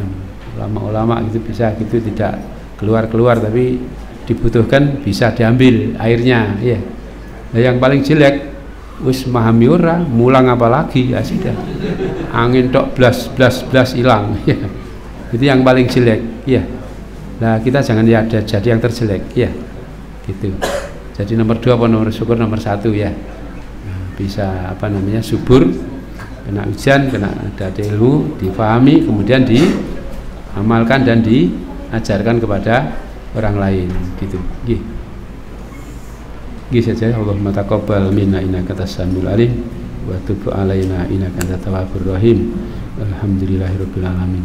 Ulama-ulama gitu bisa gitu, tidak keluar tapi dibutuhkan bisa diambil airnya, ya. Nah, yang paling jelek wis memahami ora, mulang apa lagi, ya sudah. Angin tok blas hilang, ya. Itu yang paling jelek, ya. Nah, kita jangan jadi yang terjelek, ya. Gitu. Jadi nomor 2 apa nomor syukur nomor 1, ya. Nah, bisa subur, kena hujan, kena ada ilmu, difahami, kemudian diamalkan dan diajarkan kepada orang lain, gitu. Saja. Allahumma taqabbal minna innaka antas samiul alim wa tub alaina innaka antat tawwabur rahim. Alhamdulillahirabbil alamin.